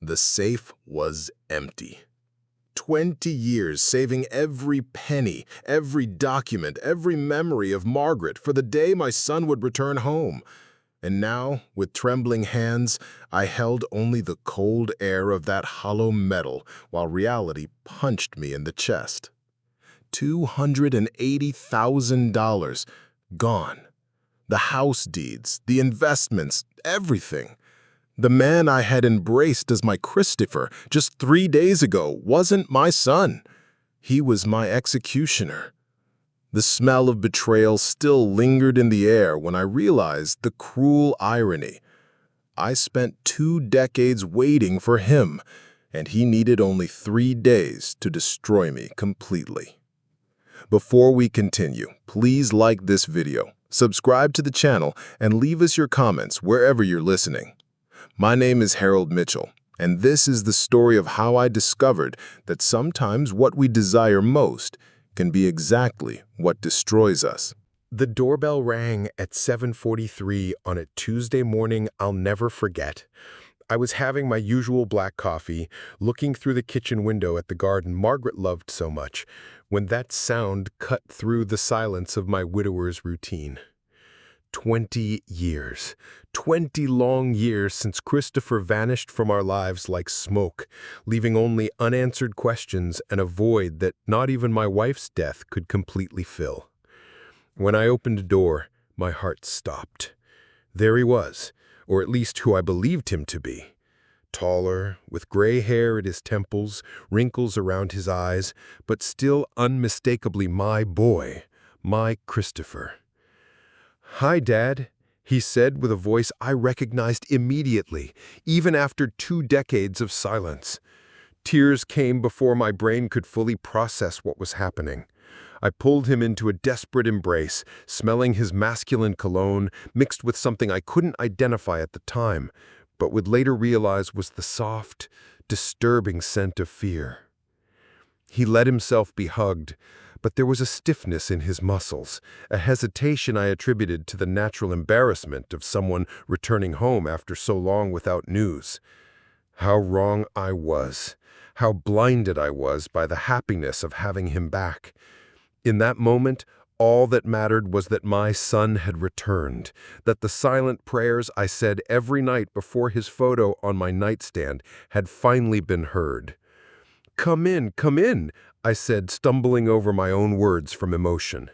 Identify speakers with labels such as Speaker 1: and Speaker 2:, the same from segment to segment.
Speaker 1: The safe was empty. 20 years saving every penny, every document, every memory of Margaret for the day my son would return home. And now, with trembling hands, I held only the cold air of that hollow metal while reality punched me in the chest. $280,000 gone. The house deeds, the investments, everything. The man I had embraced as my Christopher just 3 days ago wasn't my son. He was my executioner. The smell of betrayal still lingered in the air when I realized the cruel irony. I spent 2 decades waiting for him, and he needed only 3 days to destroy me completely. Before we continue, please like this video, subscribe to the channel, and leave us your comments wherever you're listening. My name is Harold Mitchell, and this is the story of how I discovered that sometimes what we desire most can be exactly what destroys us. The doorbell rang at 7:43 on a Tuesday morning I'll never forget. I was having my usual black coffee, looking through the kitchen window at the garden Margaret loved so much, when that sound cut through the silence of my widower's routine. 20 years. 20 long years since Christopher vanished from our lives like smoke, leaving only unanswered questions and a void that not even my wife's death could completely fill. When I opened the door, my heart stopped. There he was, or at least who I believed him to be. Taller, with gray hair at his temples, wrinkles around his eyes, but still unmistakably my boy, my Christopher. "Hi, Dad," he said with a voice I recognized immediately, even after 2 decades of silence. Tears came before my brain could fully process what was happening. I pulled him into a desperate embrace, smelling his masculine cologne mixed with something I couldn't identify at the time, but would later realize was the soft, disturbing scent of fear. He let himself be hugged, but there was a stiffness in his muscles, a hesitation I attributed to the natural embarrassment of someone returning home after so long without news. How wrong I was, how blinded I was by the happiness of having him back. In that moment, all that mattered was that my son had returned, that the silent prayers I said every night before his photo on my nightstand had finally been heard. Come in," I said, stumbling over my own words from emotion.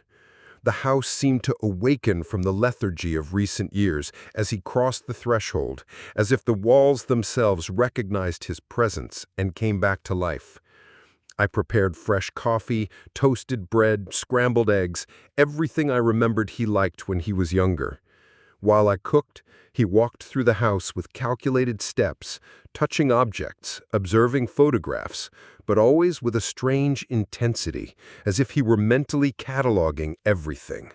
Speaker 1: The house seemed to awaken from the lethargy of recent years as he crossed the threshold, as if the walls themselves recognized his presence and came back to life. I prepared fresh coffee, toasted bread, scrambled eggs, everything I remembered he liked when he was younger. While I cooked, he walked through the house with calculated steps, touching objects, observing photographs, but always with a strange intensity, as if he were mentally cataloging everything.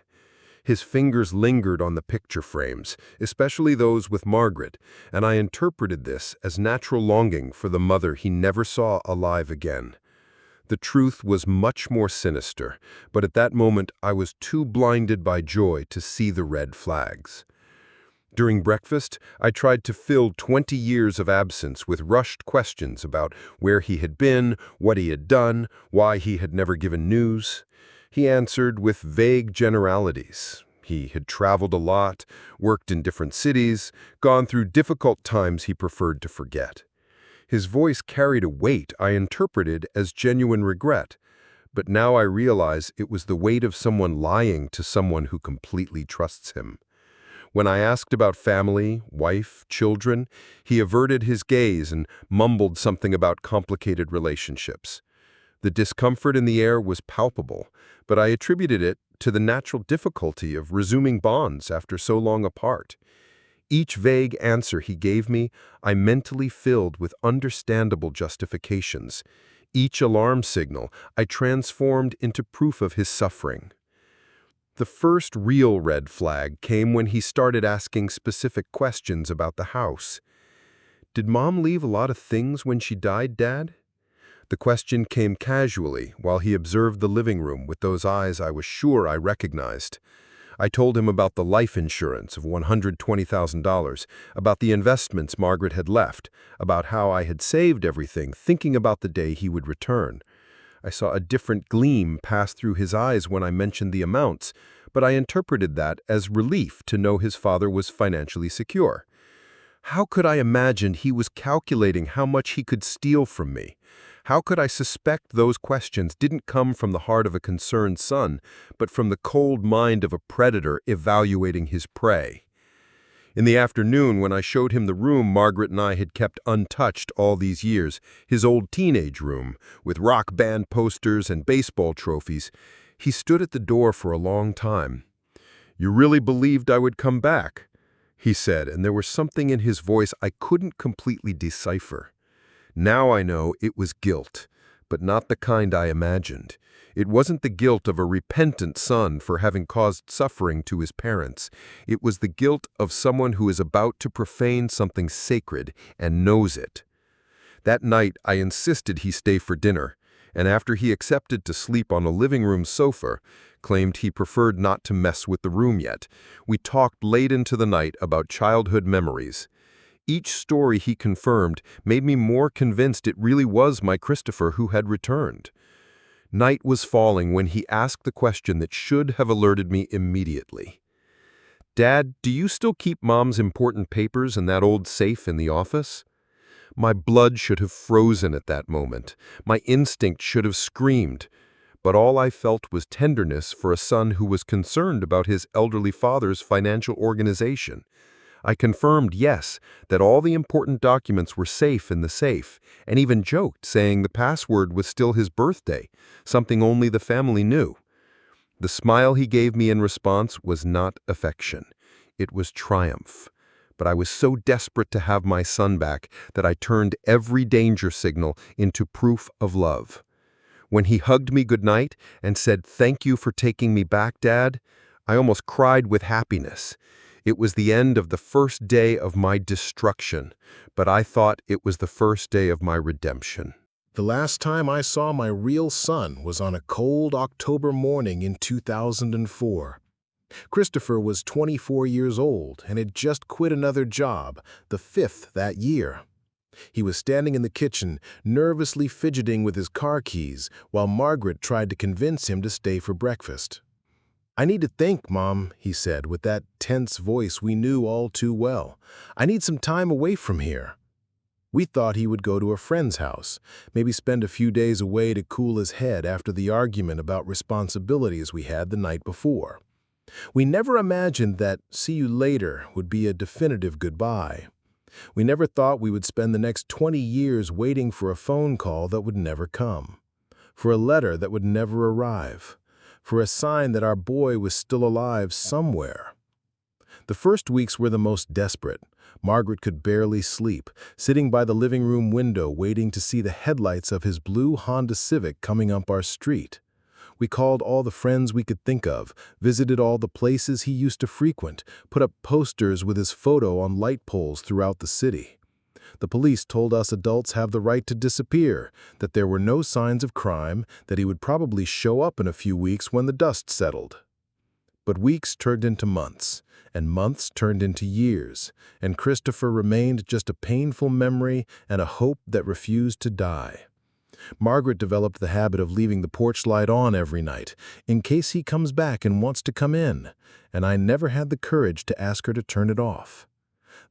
Speaker 1: His fingers lingered on the picture frames, especially those with Margaret, and I interpreted this as natural longing for the mother he never saw alive again. The truth was much more sinister, but at that moment I was too blinded by joy to see the red flags. During breakfast, I tried to fill 20 years of absence with rushed questions about where he had been, what he had done, why he had never given news. He answered with vague generalities. He had traveled a lot, worked in different cities, gone through difficult times he preferred to forget. His voice carried a weight I interpreted as genuine regret, but now I realize it was the weight of someone lying to someone who completely trusts him. When I asked about family, wife, children, he averted his gaze and mumbled something about complicated relationships. The discomfort in the air was palpable, but I attributed it to the natural difficulty of resuming bonds after so long apart. Each vague answer he gave me, I mentally filled with understandable justifications. Each alarm signal I transformed into proof of his suffering. The first real red flag came when he started asking specific questions about the house. "Did Mom leave a lot of things when she died, Dad?" The question came casually while he observed the living room with those eyes I was sure I recognized.
Speaker 2: I told him about the life insurance of $120,000, about the investments Margaret had left, about how I had saved everything, thinking about the day he would return. I saw a different gleam pass through his eyes when I mentioned the amounts, but I interpreted that as relief to know his father was financially secure. How could I imagine he was calculating how much he could steal from me? How could I suspect those questions didn't come from the heart of a concerned son, but from the cold mind of a predator evaluating his prey? In the afternoon, when I showed him the room Margaret and I had kept untouched all these years, his old teenage room, with rock band posters and baseball trophies, he stood at the door for a long time. "You really believed I would come back?" he said, and there was something in his voice I couldn't completely decipher. Now I know it was guilt, but not the kind I imagined. It wasn't the guilt of a repentant son for having caused suffering to his parents. It was the guilt of someone who is about to profane something sacred and knows it. That night, I insisted he stay for dinner, and after he accepted to sleep on a living room sofa, claimed he preferred not to mess with the room yet, we talked late into the night about childhood memories. Each story he confirmed made me more convinced it really was my Christopher who had returned. Night was falling when he asked the question that should have alerted me immediately. "Dad, do you still keep Mom's important papers in that old safe in the office?" My blood should have frozen at that moment. My instinct should have screamed. But all I felt was tenderness for a son who was concerned about his elderly father's financial organization. I confirmed, yes, that all the important documents were safe in the safe, and even joked, saying the password was still his birthday, something only the family knew. The smile he gave me in response was not affection. It was triumph. But I was so desperate to have my son back that I turned every danger signal into proof of love. When he hugged me goodnight and said, "Thank you for taking me back, Dad," I almost cried with happiness. It was the end of the first day of my destruction, but I thought it was the first day of my redemption.
Speaker 1: The last time I saw my real son was on a cold October morning in 2004. Christopher was 24 years old and had just quit another job, the 5th that year. He was standing in the kitchen, nervously fidgeting with his car keys, while Margaret tried to convince him to stay for breakfast. "I need to think, Mom," he said with that tense voice we knew all too well. "I need some time away from here." We thought he would go to a friend's house, maybe spend a few days away to cool his head after the argument about responsibilities we had the night before. We never imagined that "see you later" would be a definitive goodbye. We never thought we would spend the next 20 years waiting for a phone call that would never come, for a letter that would never arrive, for a sign that our boy was still alive somewhere. The first weeks were the most desperate. Margaret could barely sleep, sitting by the living room window waiting to see the headlights of his blue Honda Civic coming up our street. We called all the friends we could think of, visited all the places he used to frequent, put up posters with his photo on light poles throughout the city. The police told us adults have the right to disappear, that there were no signs of crime, that he would probably show up in a few weeks when the dust settled. But weeks turned into months, and months turned into years, and Christopher remained just a painful memory and a hope that refused to die. Margaret developed the habit of leaving the porch light on every night, in case he comes back and wants to come in, and I never had the courage to ask her to turn it off.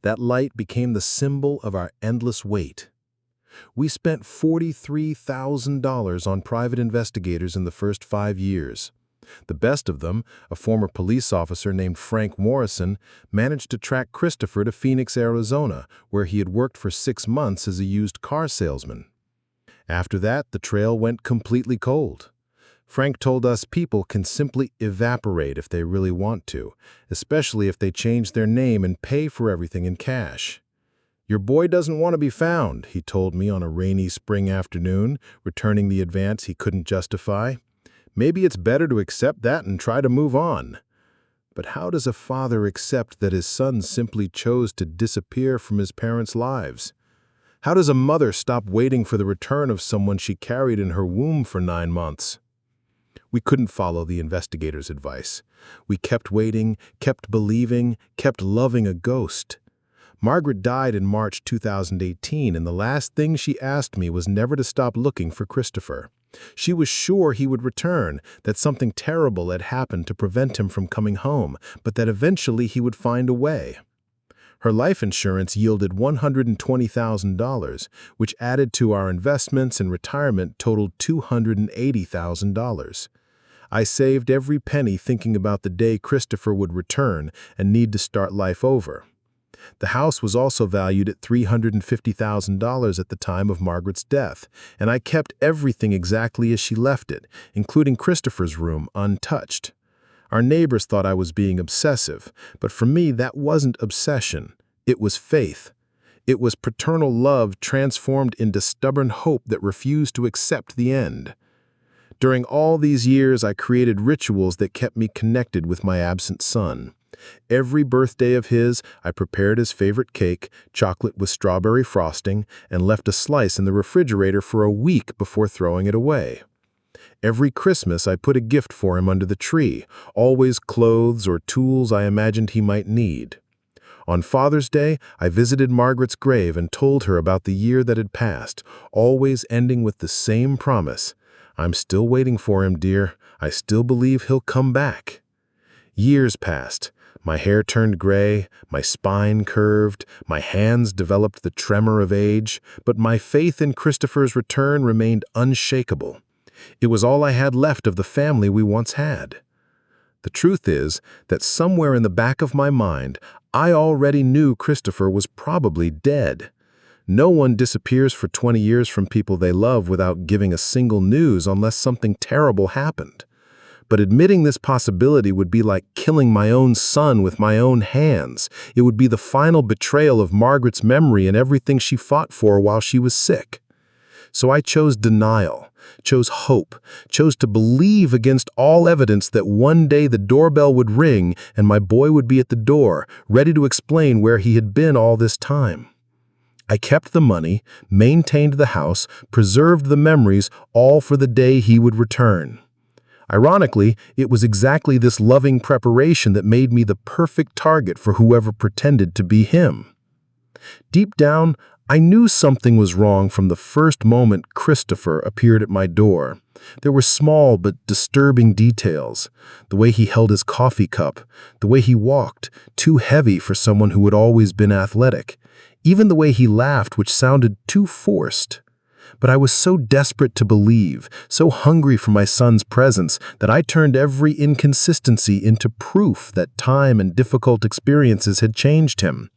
Speaker 1: That light became the symbol of our endless wait. We spent $43,000 on private investigators in the first 5 years. The best of them, a former police officer named Frank Morrison, managed to track Christopher to Phoenix, Arizona, where he had worked for 6 months as a used car salesman. After that, the trail went completely cold. Frank told us people can simply evaporate if they really want to, especially if they change their name and pay for everything in cash. "Your boy doesn't want to be found," he told me on a rainy spring afternoon, returning the advance he couldn't justify. "Maybe it's better to accept that and try to move on." But how does a father accept that his son simply chose to disappear from his parents' lives? How does a mother stop waiting for the return of someone she carried in her womb for 9 months? We couldn't follow the investigator's advice. We kept waiting, kept believing, kept loving a ghost. Margaret died in March 2018, and the last thing she asked me was never to stop looking for Christopher. She was sure he would return, that something terrible had happened to prevent him from coming home, but that eventually he would find a way. Her life insurance yielded $120,000, which added to our investments and retirement totaled $280,000. I saved every penny thinking about the day Christopher would return and need to start life over. The house was also valued at $350,000 at the time of Margaret's death, and I kept everything exactly as she left it, including Christopher's room, untouched. Our neighbors thought I was being obsessive, but for me that wasn't obsession. It was faith. It was paternal love transformed into stubborn hope that refused to accept the end. During all these years, I created rituals that kept me connected with my absent son. Every birthday of his, I prepared his favorite cake, chocolate with strawberry frosting, and left a slice in the refrigerator for a week before throwing it away. Every Christmas, I put a gift for him under the tree, always clothes or tools I imagined he might need. On Father's Day, I visited Margaret's grave and told her about the year that had passed, always ending with the same promise. I'm still waiting for him, dear. I still believe he'll come back. Years passed. My hair turned gray, my spine curved, my hands developed the tremor of age, but my faith in Christopher's return remained unshakable. It was all I had left of the family we once had. The truth is that somewhere in the back of my mind, I already knew Christopher was probably dead. No one disappears for 20 years from people they love without giving a single news unless something terrible happened. But admitting this possibility would be like killing my own son with my own hands. It would be the final betrayal of Margaret's memory and everything she fought for while she was sick. So I chose denial, chose hope, chose to believe against all evidence that one day the doorbell would ring and my boy would be at the door, ready to explain where he had been all this time. I kept the money, maintained the house, preserved the memories, all for the day he would return. Ironically, it was exactly this loving preparation that made me the perfect target for whoever pretended to be him. Deep down, I knew something was wrong from the first moment Christopher appeared at my door. There were small but disturbing details. The way he held his coffee cup, the way he walked, too heavy for someone who had always been athletic. Even the way he laughed, which sounded too forced. But I was so desperate to believe, so hungry for my son's presence, that I turned every inconsistency into proof that time and difficult experiences had changed him.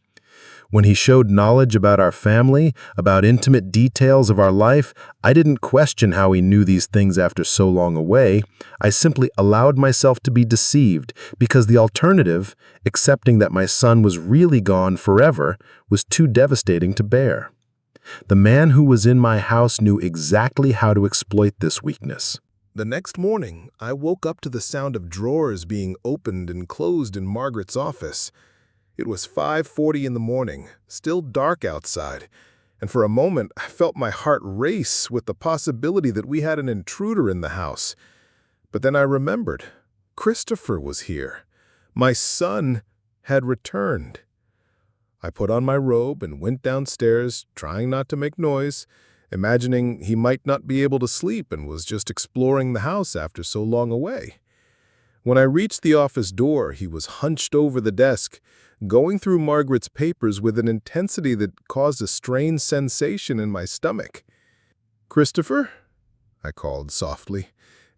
Speaker 1: When he showed knowledge about our family, about intimate details of our life, I didn't question how he knew these things after so long away. I simply allowed myself to be deceived, because the alternative, accepting that my son was really gone forever, was too devastating to bear. The man who was in my house knew exactly how to exploit this weakness.
Speaker 3: The next morning, I woke up to the sound of drawers being opened and closed in Margaret's office. It was 5:40 in the morning, still dark outside, and for a moment I felt my heart race with the possibility that we had an intruder in the house. But then I remembered. Christopher was here. My son had returned. I put on my robe and went downstairs, trying not to make noise, imagining he might not be able to sleep and was just exploring the house after so long away. When I reached the office door, he was hunched over the desk, going through Margaret's papers with an intensity that caused a strange sensation in my stomach. "Christopher?" I called softly,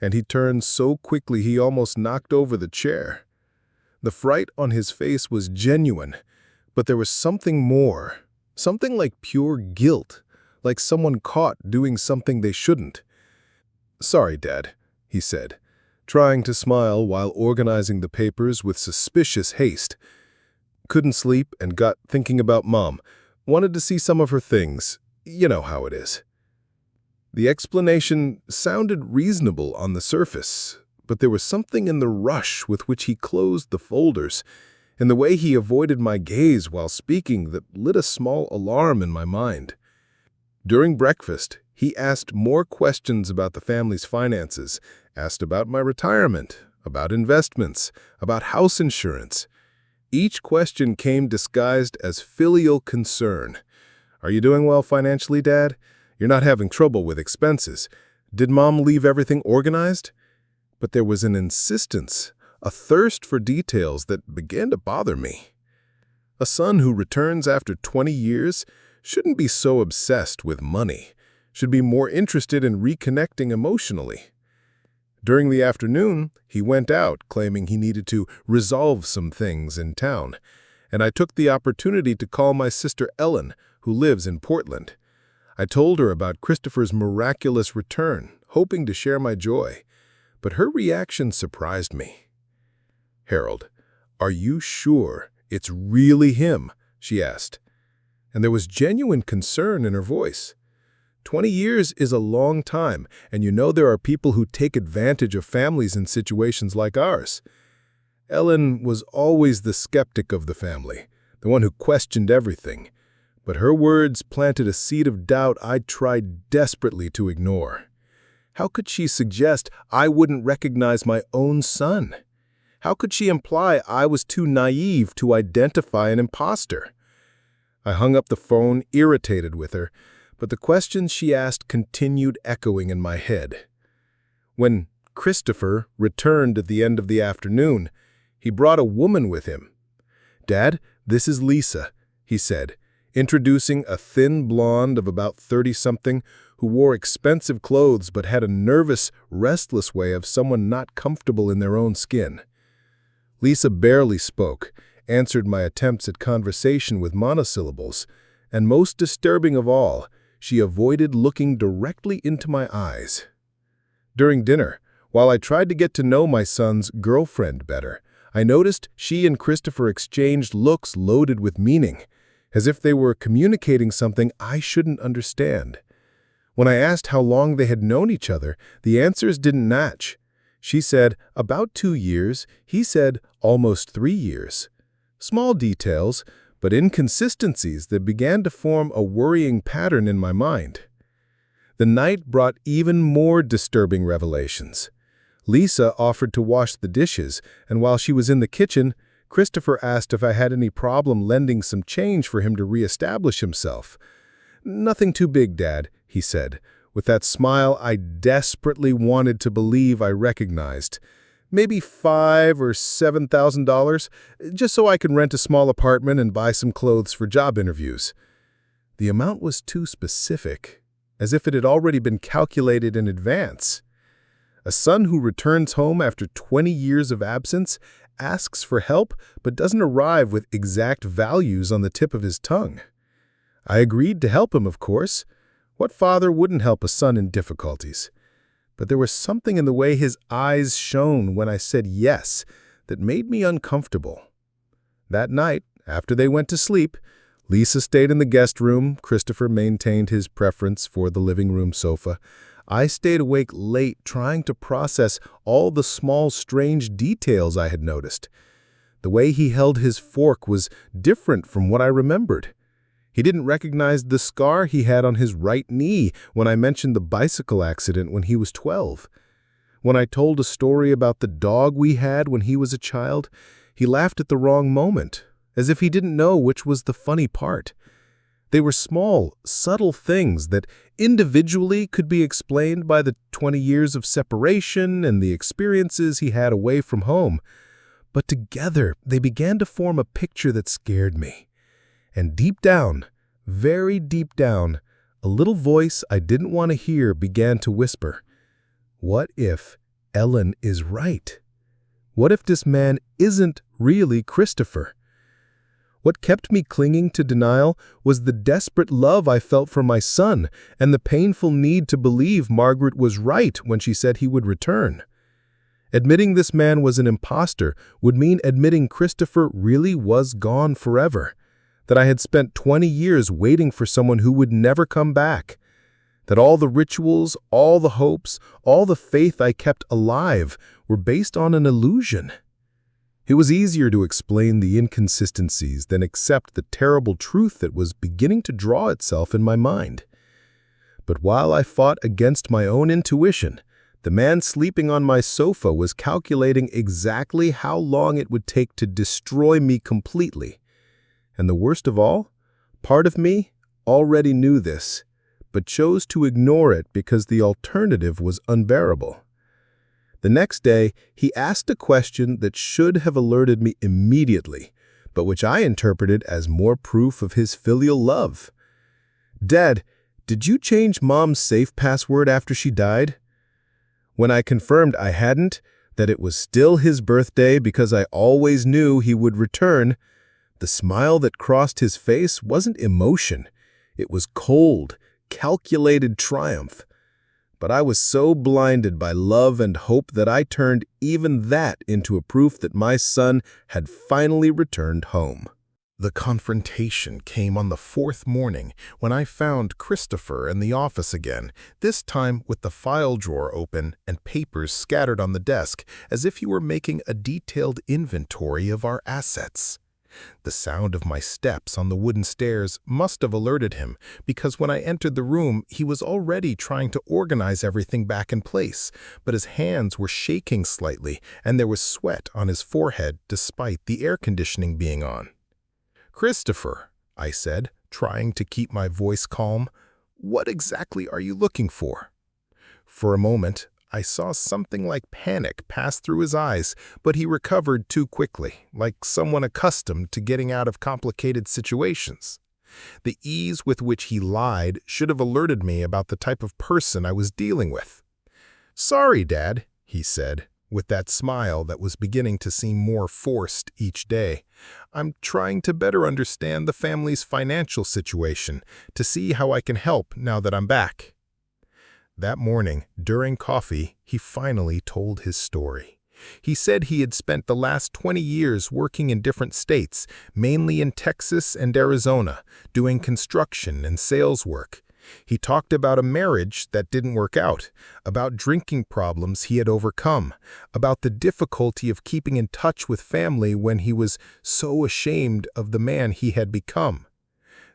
Speaker 3: and he turned so quickly he almost knocked over the chair. The fright on his face was genuine, but there was something more, something like pure guilt, like someone caught doing something they shouldn't. "Sorry, Dad," he said, trying to smile while organizing the papers with suspicious haste. "Couldn't sleep and got thinking about Mom. Wanted to see some of her things. You know how it is." The explanation sounded reasonable on the surface, but there was something in the rush with which he closed the folders, and the way he avoided my gaze while speaking that lit a small alarm in my mind. During breakfast, he asked more questions about the family's finances, asked about my retirement, about investments, about house insurance. Each question came disguised as filial concern. Are you doing well financially, Dad? You're not having trouble with expenses. Did Mom leave everything organized? But there was an insistence, a thirst for details that began to bother me. A son who returns after 20 years shouldn't be so obsessed with money, should be more interested in reconnecting emotionally. During the afternoon, he went out, claiming he needed to resolve some things in town, and I took the opportunity to call my sister Ellen, who lives in Portland. I told her about Christopher's miraculous return, hoping to share my joy, but her reaction surprised me. "Harold, are you sure it's really him?" she asked, and there was genuine concern in her voice. 20 years is a long time, and you know there are people who take advantage of families in situations like ours. Ellen was always the skeptic of the family, the one who questioned everything, but her words planted a seed of doubt I tried desperately to ignore. How could she suggest I wouldn't recognize my own son? How could she imply I was too naive to identify an imposter? I hung up the phone, irritated with her, but the questions she asked continued echoing in my head. When Christopher returned at the end of the afternoon, he brought a woman with him. "Dad, this is Lisa," he said, introducing a thin blonde of about 30-something who wore expensive clothes but had a nervous, restless way of someone not comfortable in their own skin. Lisa barely spoke, answered my attempts at conversation with monosyllables, and most disturbing of all, she avoided looking directly into my eyes. During dinner, while I tried to get to know my son's girlfriend better, I noticed she and Christopher exchanged looks loaded with meaning, as if they were communicating something I shouldn't understand. When I asked how long they had known each other, the answers didn't match. She said, about 2 years. He said, almost 3 years. Small details, but inconsistencies that began to form a worrying pattern in my mind. The night brought even more disturbing revelations. Lisa offered to wash the dishes, and while she was in the kitchen, Christopher asked if I had any problem lending some change for him to reestablish himself. "Nothing too big, Dad," he said, with that smile I desperately wanted to believe I recognized. "Maybe $5,000 or $7,000, just so I can rent a small apartment and buy some clothes for job interviews." The amount was too specific, as if it had already been calculated in advance. A son who returns home after 20 years of absence asks for help but doesn't arrive with exact values on the tip of his tongue. I agreed to help him, of course. What father wouldn't help a son in difficulties? But there was something in the way his eyes shone when I said yes that made me uncomfortable. That night, after they went to sleep, Lisa stayed in the guest room. Christopher maintained his preference for the living room sofa. I stayed awake late trying to process all the small, strange details I had noticed. The way he held his fork was different from what I remembered. He didn't recognize the scar he had on his right knee when I mentioned the bicycle accident when he was 12. When I told a story about the dog we had when he was a child, he laughed at the wrong moment, as if he didn't know which was the funny part. They were small, subtle things that individually could be explained by the 20 years of separation and the experiences he had away from home. But together, they began to form a picture that scared me. And deep down, very deep down, a little voice I didn't want to hear began to whisper, "What if Ellen is right? What if this man isn't really Christopher?" What kept me clinging to denial was the desperate love I felt for my son and the painful need to believe Margaret was right when she said he would return. Admitting this man was an imposter would mean admitting Christopher really was gone forever, that I had spent 20 years waiting for someone who would never come back, that all the rituals, all the hopes, all the faith I kept alive were based on an illusion. It was easier to explain the inconsistencies than accept the terrible truth that was beginning to draw itself in my mind. But while I fought against my own intuition, the man sleeping on my sofa was calculating exactly how long it would take to destroy me completely. And the worst of all, part of me already knew this, but chose to ignore it because the alternative was unbearable. The next day, he asked a question that should have alerted me immediately, but which I interpreted as more proof of his filial love. "Dad, did you change Mom's safe password after she died?" When I confirmed I hadn't, that it was still his birthday because I always knew he would return, the smile that crossed his face wasn't emotion. It was cold, calculated triumph. But I was so blinded by love and hope that I turned even that into a proof that my son had finally returned home. The confrontation came on the fourth morning when I found Christopher in the office again, this time with the file drawer open and papers scattered on the desk as if he were making a detailed inventory of our assets. The sound of my steps on the wooden stairs must have alerted him, because when I entered the room, he was already trying to organize everything back in place, but his hands were shaking slightly and there was sweat on his forehead despite the air conditioning being on. "Christopher," I said, trying to keep my voice calm, "what exactly are you looking for?" For a moment, I saw something like panic pass through his eyes, but he recovered too quickly, like someone accustomed to getting out of complicated situations. The ease with which he lied should have alerted me about the type of person I was dealing with. "Sorry, Dad," he said, with that smile that was beginning to seem more forced each day. "I'm trying to better understand the family's financial situation, to see how I can help now that I'm back." That morning, during coffee, he finally told his story. He said he had spent the last 20 years working in different states, mainly in Texas and Arizona, doing construction and sales work. He talked about a marriage that didn't work out, about drinking problems he had overcome, about the difficulty of keeping in touch with family when he was so ashamed of the man he had become.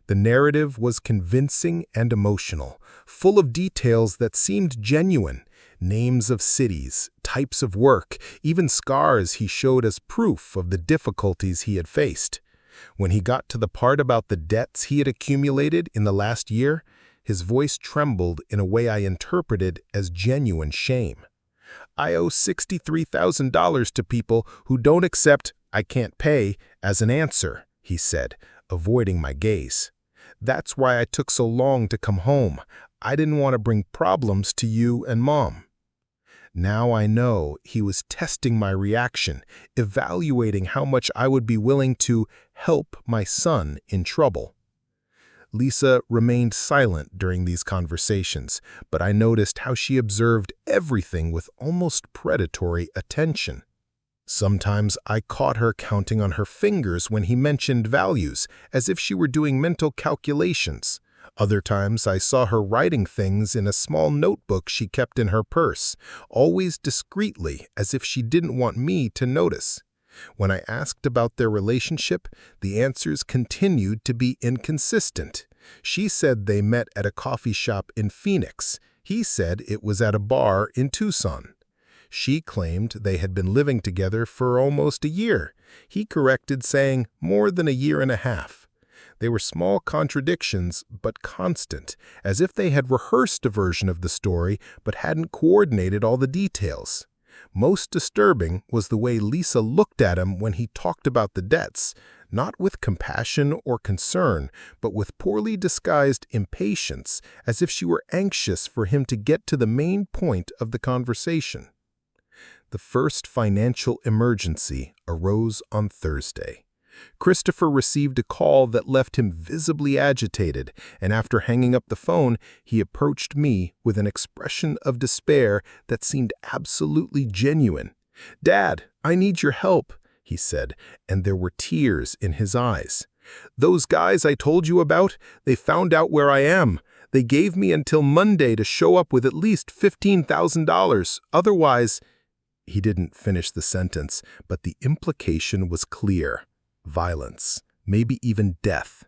Speaker 3: The narrative was convincing and emotional, full of details that seemed genuine. Names of cities, types of work, even scars he showed as proof of the difficulties he had faced. When he got to the part about the debts he had accumulated in the last year, his voice trembled in a way I interpreted as genuine shame. "I owe $63,000 to people who don't accept 'I can't pay' as an answer," he said, avoiding my gaze. "That's why I took so long to come home. I didn't want to bring problems to you and Mom." Now I know he was testing my reaction, evaluating how much I would be willing to help my son in trouble. Lisa remained silent during these conversations, but I noticed how she observed everything with almost predatory attention. Sometimes I caught her counting on her fingers when he mentioned values, as if she were doing mental calculations. Other times I saw her writing things in a small notebook she kept in her purse, always discreetly, as if she didn't want me to notice. When I asked about their relationship, the answers continued to be inconsistent. She said they met at a coffee shop in Phoenix. He said it was at a bar in Tucson. She claimed they had been living together for almost a year. He corrected, saying more than a year and a half. They were small contradictions, but constant, as if they had rehearsed a version of the story but hadn't coordinated all the details. Most disturbing was the way Lisa looked at him when he talked about the debts, not with compassion or concern, but with poorly disguised impatience, as if she were anxious for him to get to the main point of the conversation. The first financial emergency arose on Thursday. Christopher received a call that left him visibly agitated, and after hanging up the phone, he approached me with an expression of despair that seemed absolutely genuine. "Dad, I need your help," he said, and there were tears in his eyes. "Those guys I told you about, they found out where I am. They gave me until Monday to show up with at least $15,000. Otherwise—" He didn't finish the sentence, but the implication was clear. Violence, maybe even death.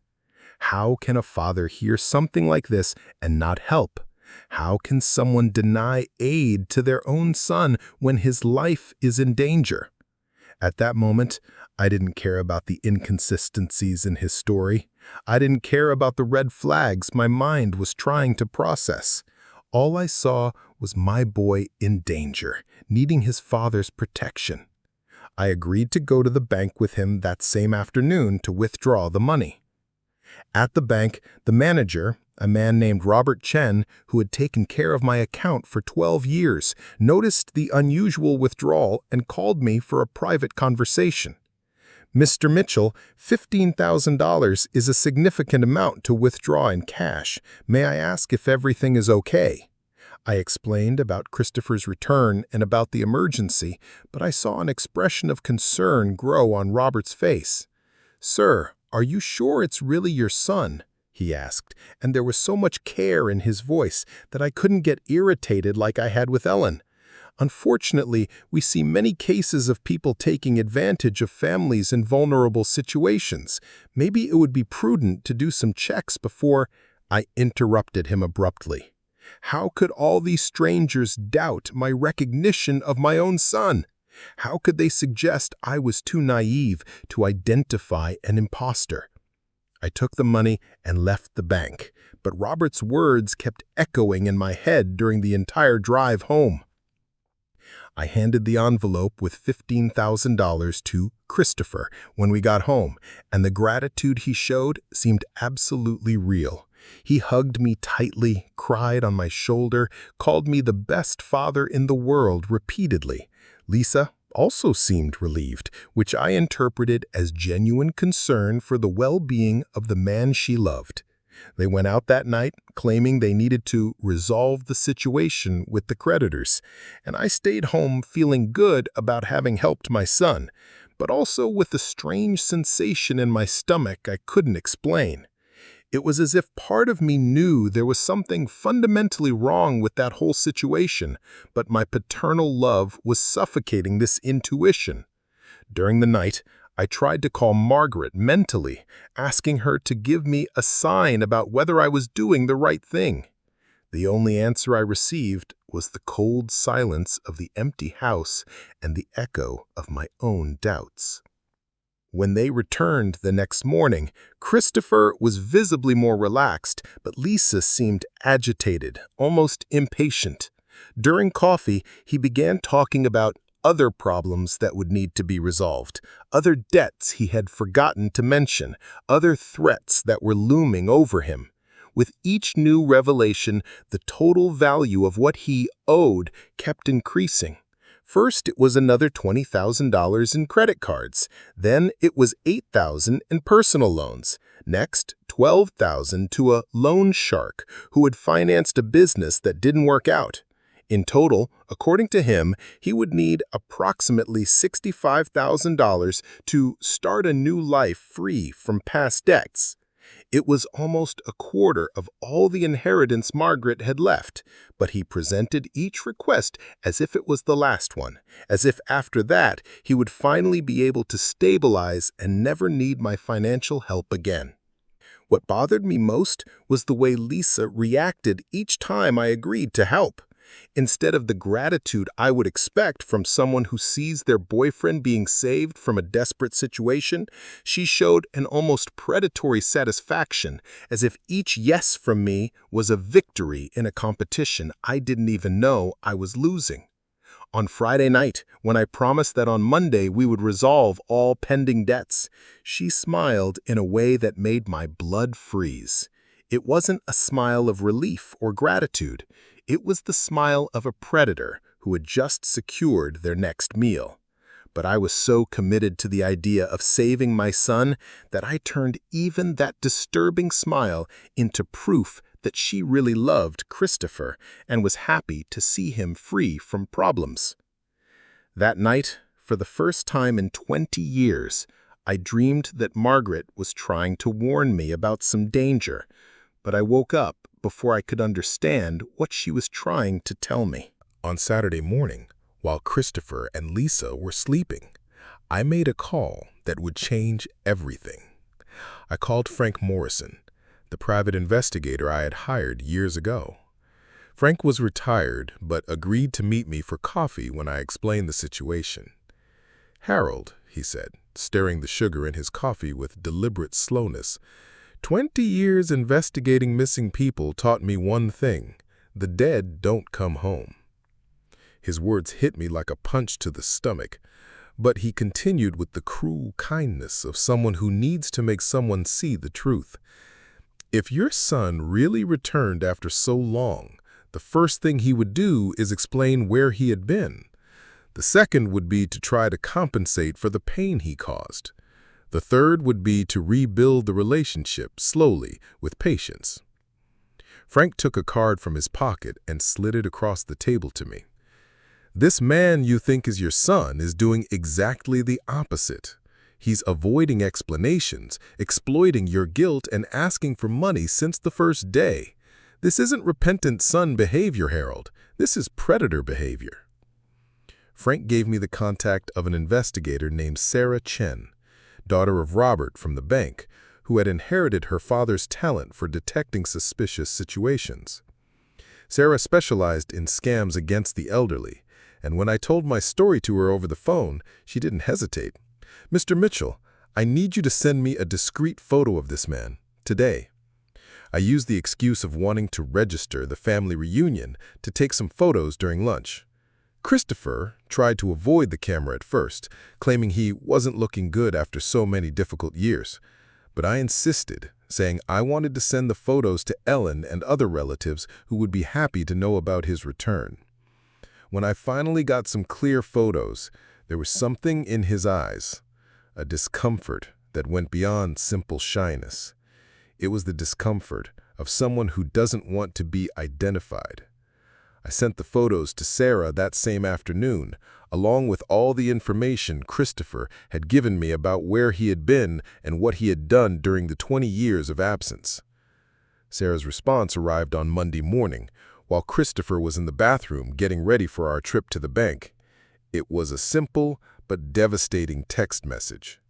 Speaker 3: How can a father hear something like this and not help? How can someone deny aid to their own son when his life is in danger? At that moment, I didn't care about the inconsistencies in his story. I didn't care about the red flags my mind was trying to process. All I saw was my boy in danger, needing his father's protection. I agreed to go to the bank with him that same afternoon to withdraw the money. At the bank, the manager, a man named Robert Chen, who had taken care of my account for 12 years, noticed the unusual withdrawal and called me for a private conversation. "Mr. Mitchell, $15,000 is a significant amount to withdraw in cash. May I ask if everything is okay?" I explained about Christopher's return and about the emergency, but I saw an expression of concern grow on Robert's face. "Sir, are you sure it's really your son?" he asked, and there was so much care in his voice that I couldn't get irritated like I had with Ellen. Unfortunately, we see many cases of people taking advantage of families in vulnerable situations. Maybe it would be prudent to do some checks before— I interrupted him abruptly. How could all these strangers doubt my recognition of my own son? How could they suggest I was too naive to identify an imposter? I took the money and left the bank, but Robert's words kept echoing in my head during the entire drive home. I handed the envelope with $15,000 to Christopher when we got home, and the gratitude he showed seemed absolutely real. He hugged me tightly, cried on my shoulder, called me the best father in the world repeatedly. Lisa also seemed relieved, which I interpreted as genuine concern for the well-being of the man she loved. They went out that night, claiming they needed to resolve the situation with the creditors, and I stayed home feeling good about having helped my son, but also with a strange sensation in my stomach I couldn't explain. It was as if part of me knew there was something fundamentally wrong with that whole situation, but my paternal love was suffocating this intuition. During the night, I tried to call Margaret mentally, asking her to give me a sign about whether I was doing the right thing. The only answer I received was the cold silence of the empty house and the echo of my own doubts. When they returned the next morning, Christopher was visibly more relaxed, but Lisa seemed agitated, almost impatient. During coffee, he began talking about other problems that would need to be resolved, other debts he had forgotten to mention, other threats that were looming over him. With each new revelation, the total value of what he owed kept increasing. First, it was another $20,000 in credit cards. Then it was $8,000 in personal loans. Next, $12,000 to a loan shark who had financed a business that didn't work out. In total, according to him, he would need approximately $65,000 to start a new life free from past debts. It was almost a quarter of all the inheritance Margaret had left, but he presented each request as if it was the last one, as if after that he would finally be able to stabilize and never need my financial help again. What bothered me most was the way Lisa reacted each time I agreed to help. Instead of the gratitude I would expect from someone who sees their boyfriend being saved from a desperate situation, she showed an almost predatory satisfaction, as if each yes from me was a victory in a competition I didn't even know I was losing. On Friday night, when I promised that on Monday we would resolve all pending debts, she smiled in a way that made my blood freeze. It wasn't a smile of relief or gratitude. It was the smile of a predator who had just secured their next meal. But I was so committed to the idea of saving my son that I turned even that disturbing smile into proof that she really loved Christopher and was happy to see him free from problems. That night, for the first time in 20 years, I dreamed that Margaret was trying to warn me about some danger, but I woke up before I could understand what she was trying to tell me. On Saturday morning, while Christopher and Lisa were sleeping, I made a call that would change everything. I called Frank Morrison, the private investigator I had hired years ago. Frank was retired, but agreed to meet me for coffee when I explained the situation. "Harold," he said, stirring the sugar in his coffee with deliberate slowness, 20 years investigating missing people taught me one thing: the dead don't come home." His words hit me like a punch to the stomach, but he continued with the cruel kindness of someone who needs to make someone see the truth. "If your son really returned after so long, the first thing he would do is explain where he had been. The second would be to try to compensate for the pain he caused. The third would be to rebuild the relationship slowly, with patience." Frank took a card from his pocket and slid it across the table to me. "This man you think is your son is doing exactly the opposite. He's avoiding explanations, exploiting your guilt, and asking for money since the first day. This isn't repentant son behavior, Harold. This is predator behavior." Frank gave me the contact of an investigator named Sarah Chen, daughter of Robert from the bank, who had inherited her father's talent for detecting suspicious situations. Sarah specialized in scams against the elderly, and when I told my story to her over the phone, she didn't hesitate. "Mr. Mitchell, I need you to send me a discreet photo of this man, today." I used the excuse of wanting to register the family reunion to take some photos during lunch. Christopher tried to avoid the camera at first, claiming he wasn't looking good after so many difficult years. But I insisted, saying I wanted to send the photos to Allan and other relatives who would be happy to know about his return. When I finally got some clear photos, there was something in his eyes, a discomfort that went beyond simple shyness. It was the discomfort of someone who doesn't want to be identified. I sent the photos to Sarah that same afternoon, along with all the information Christopher had given me about where he had been and what he had done during the 20 years of absence. Sarah's response arrived on Monday morning, while Christopher was in the bathroom getting ready for our trip to the bank. It was a simple but devastating text message.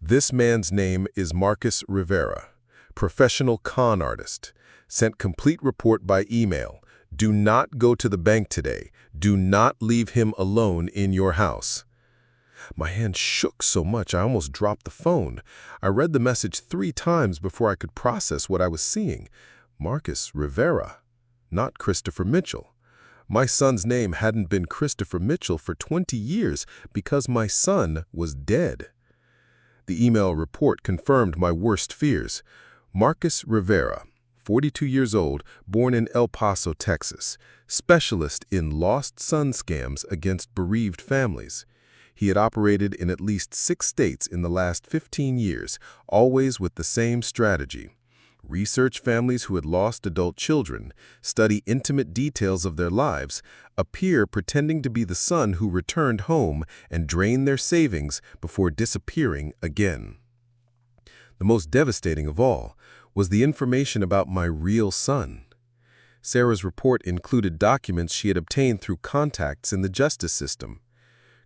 Speaker 3: "This man's name is Marcus Rivera, professional con artist. Sent complete report by email. Do not go to the bank today. Do not leave him alone in your house." My hand shook so much I almost dropped the phone. I read the message 3 times before I could process what I was seeing. Marcus Rivera, not Christopher Mitchell. My son's name hadn't been Christopher Mitchell for 20 years because my son was dead. The email report confirmed my worst fears. Marcus Rivera, 42 years old, born in El Paso, Texas, specialist in lost son scams against bereaved families. He had operated in at least 6 states in the last 15 years, always with the same strategy. Research families who had lost adult children, study intimate details of their lives, appear pretending to be the son who returned home, and drain their savings before disappearing again. The most devastating of all was the information about my real son. Sarah's report included documents she had obtained through contacts in the justice system.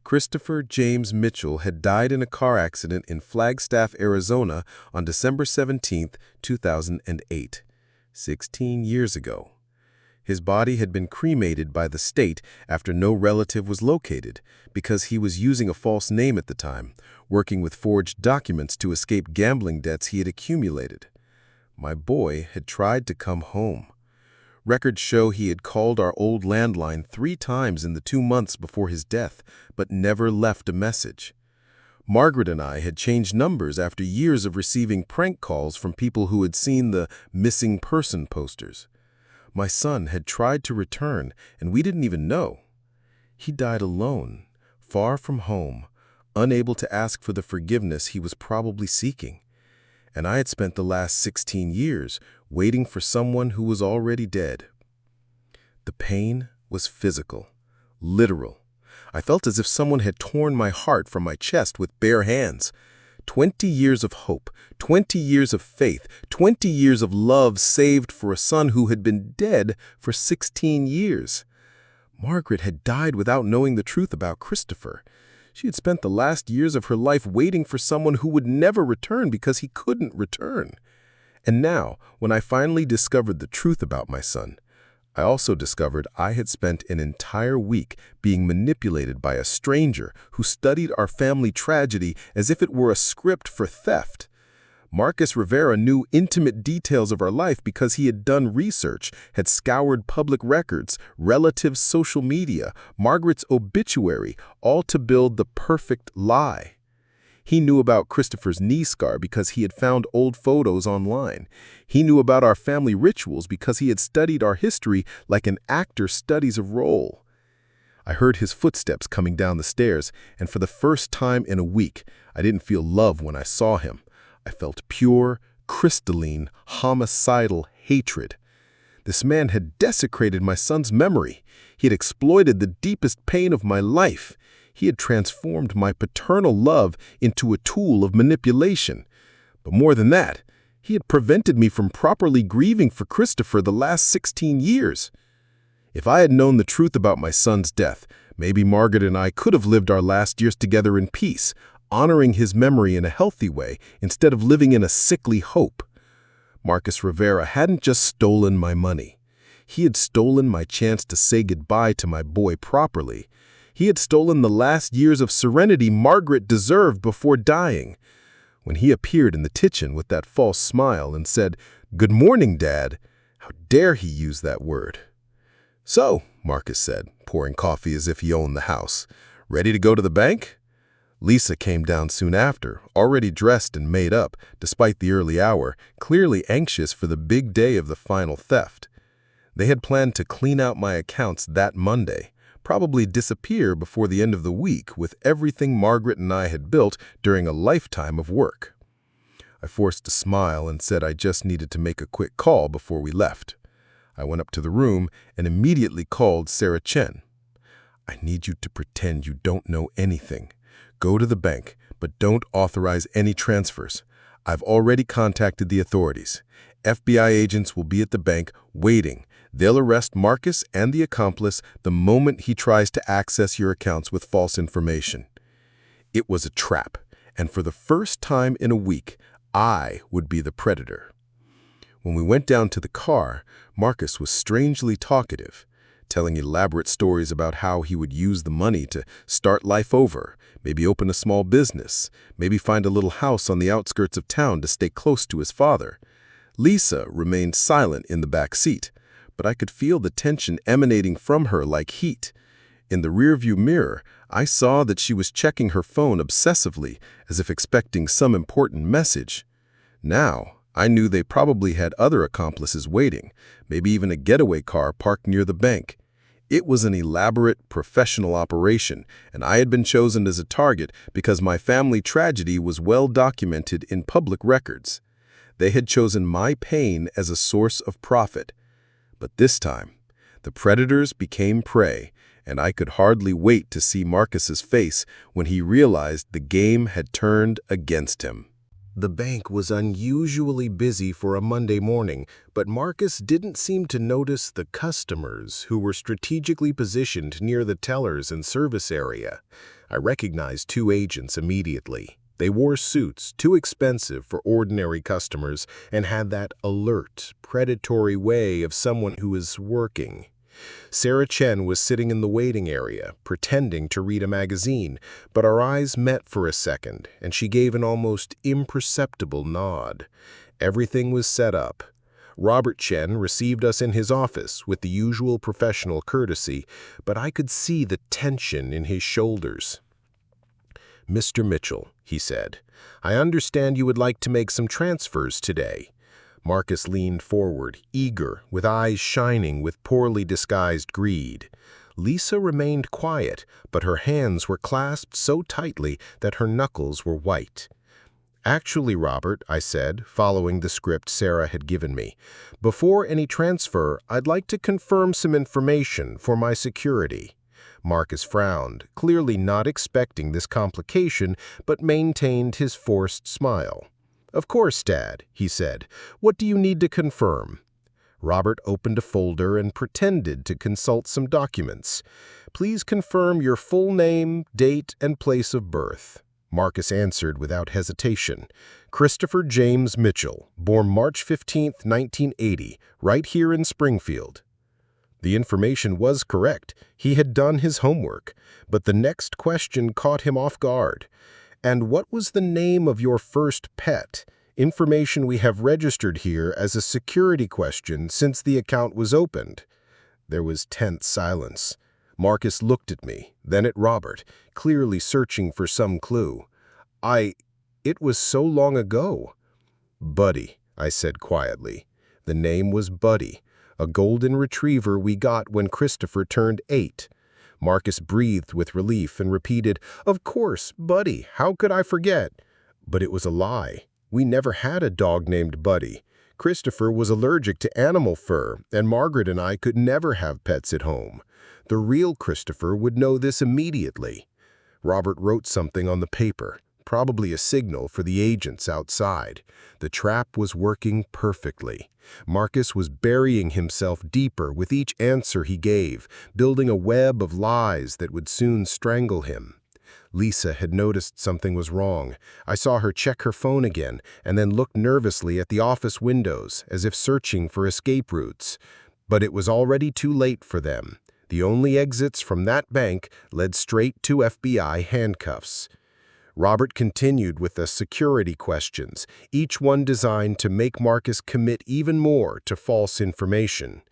Speaker 3: Christopher James Mitchell had died in a car accident in Flagstaff, Arizona on December 17, 2008, 16 years ago. His body had been cremated by the state after no relative was located because he was using a false name at the time, working with forged documents to escape gambling debts he had accumulated. My boy had tried to come home. Records show he had called our old landline 3 times in the 2 months before his death, but never left a message. Margaret and I had changed numbers after years of receiving prank calls from people who had seen the missing person posters. My son had tried to return, and we didn't even know. He died alone, far from home, unable to ask for the forgiveness he was probably seeking. And I had spent the last 16 years waiting for someone who was already dead. The pain was physical, literal. I felt as if someone had torn my heart from my chest with bare hands. 20 years of hope, 20 years of faith, 20 years of love saved for a son who had been dead for 16 years. Margaret had died without knowing the truth about Christopher. She had spent the last years of her life waiting for someone who would never return because he couldn't return. And now, when I finally discovered the truth about my son,
Speaker 1: I also discovered I had spent an entire week being manipulated by a stranger who studied our family tragedy as if it were a script for theft. Marcus Rivera knew intimate details of our life because he had done research, had scoured public records, relatives' social media, Margaret's obituary, all to build the perfect lie. He knew about Christopher's knee scar because he had found old photos online. He knew about our family rituals because he had studied our history like an actor studies a role. I heard his footsteps coming down the stairs, and for the first time in a week, I didn't feel love when I saw him. I felt pure, crystalline, homicidal hatred. This man had desecrated my son's memory. He had exploited the deepest pain of my life. He had transformed my paternal love into a tool of manipulation. But more than that, he had prevented me from properly grieving for Christopher the last 16 years. If I had known the truth about my son's death, maybe Margaret and I could have lived our last years together in peace, honoring his memory in a healthy way instead of living in a sickly hope. Marcus Rivera hadn't just stolen my money. He had stolen my chance to say goodbye to my boy properly. He had stolen the last years of serenity Margaret deserved before dying. When he appeared in the kitchen with that false smile and said, "Good morning, Dad," how dare he use that word? "So," Marcus said, pouring coffee as if he owned the house, "ready to go to the bank?" Lisa came down soon after, already dressed and made up, despite the early hour, clearly anxious for the big day of the final theft. They had planned to clean out my accounts that Monday, probably disappear before the end of the week with everything Margaret and I had built during a lifetime of work. I forced a smile and said I just needed to make a quick call before we left. I went up to the room and immediately called Sarah Chen. "I need you to pretend you don't know anything. Go to the bank, but don't authorize any transfers. I've already contacted the authorities. FBI agents will be at the bank waiting. They'll arrest Marcus and the accomplice the moment he tries to access your accounts with false information." It was a trap, and for the first time in a week, I would be the predator. When we went down to the car, Marcus was strangely talkative, telling elaborate stories about how he would use the money to start life over, maybe open a small business, maybe find a little house on the outskirts of town to stay close to his father. Lisa remained silent in the back seat, but I could feel the tension emanating from her like heat. In the rearview mirror, I saw that she was checking her phone obsessively, as if expecting some important message. Now, I knew they probably had other accomplices waiting, maybe even a getaway car parked near the bank. It was an elaborate, professional operation, and I had been chosen as a target because my family tragedy was well documented in public records. They had chosen my pain as a source of profit. But this time, the predators became prey, and I could hardly wait to see Marcus's face when he realized the game had turned against him. The bank was unusually busy for a Monday morning, but Marcus didn't seem to notice the customers who were strategically positioned near the tellers and service area. I recognized two agents immediately. They wore suits too expensive for ordinary customers and had that alert, predatory way of someone who is working. Sarah Chen was sitting in the waiting area, pretending to read a magazine, but our eyes met for a second, and she gave an almost imperceptible nod. Everything was set up. Robert Chen received us in his office with the usual professional courtesy, but I could see the tension in his shoulders. "Mr. Mitchell," he said, "I understand you would like to make some transfers today." Marcus leaned forward, eager, with eyes shining with poorly disguised greed. Lisa remained quiet, but her hands were clasped so tightly that her knuckles were white. "Actually, Robert," I said, following the script Sarah had given me, "before any transfer, I'd like to confirm some information for my security." Marcus frowned, clearly not expecting this complication, but maintained his forced smile. "Of course, Dad," he said. "What do you need to confirm?" Robert opened a folder and pretended to consult some documents. "Please confirm your full name, date, and place of birth." Marcus answered without hesitation. "Christopher James Mitchell, born March 15, 1980, right here in Springfield."
Speaker 3: The information was correct. He had done his homework. But the next question caught him off guard. "And what was the name of your first pet? Information we have registered here as a security question since the account was opened." There was tense silence. Marcus looked at me, then at Robert, clearly searching for some clue. It was so long ago." "Buddy," I said quietly. The name was Buddy, a golden retriever we got when Christopher turned 8. Marcus breathed with relief and repeated, "Of course, Buddy, how could I forget?" But it was a lie. We never had a dog named Buddy. Christopher was allergic to animal fur, and Margaret and I could never have pets at home. The real Christopher would know this immediately. Robert wrote something on the paper, probably a signal for the agents outside. The trap was working perfectly. Marcus was burying himself deeper with each answer he gave, building a web of lies that would soon strangle him. Lisa had noticed something was wrong. I saw her check her phone again and then look nervously at the office windows as if searching for escape routes. But it was already too late for them. The only exits from that bank led straight to FBI handcuffs. Robert continued with the security questions, each one designed to make Marcus commit even more to false information.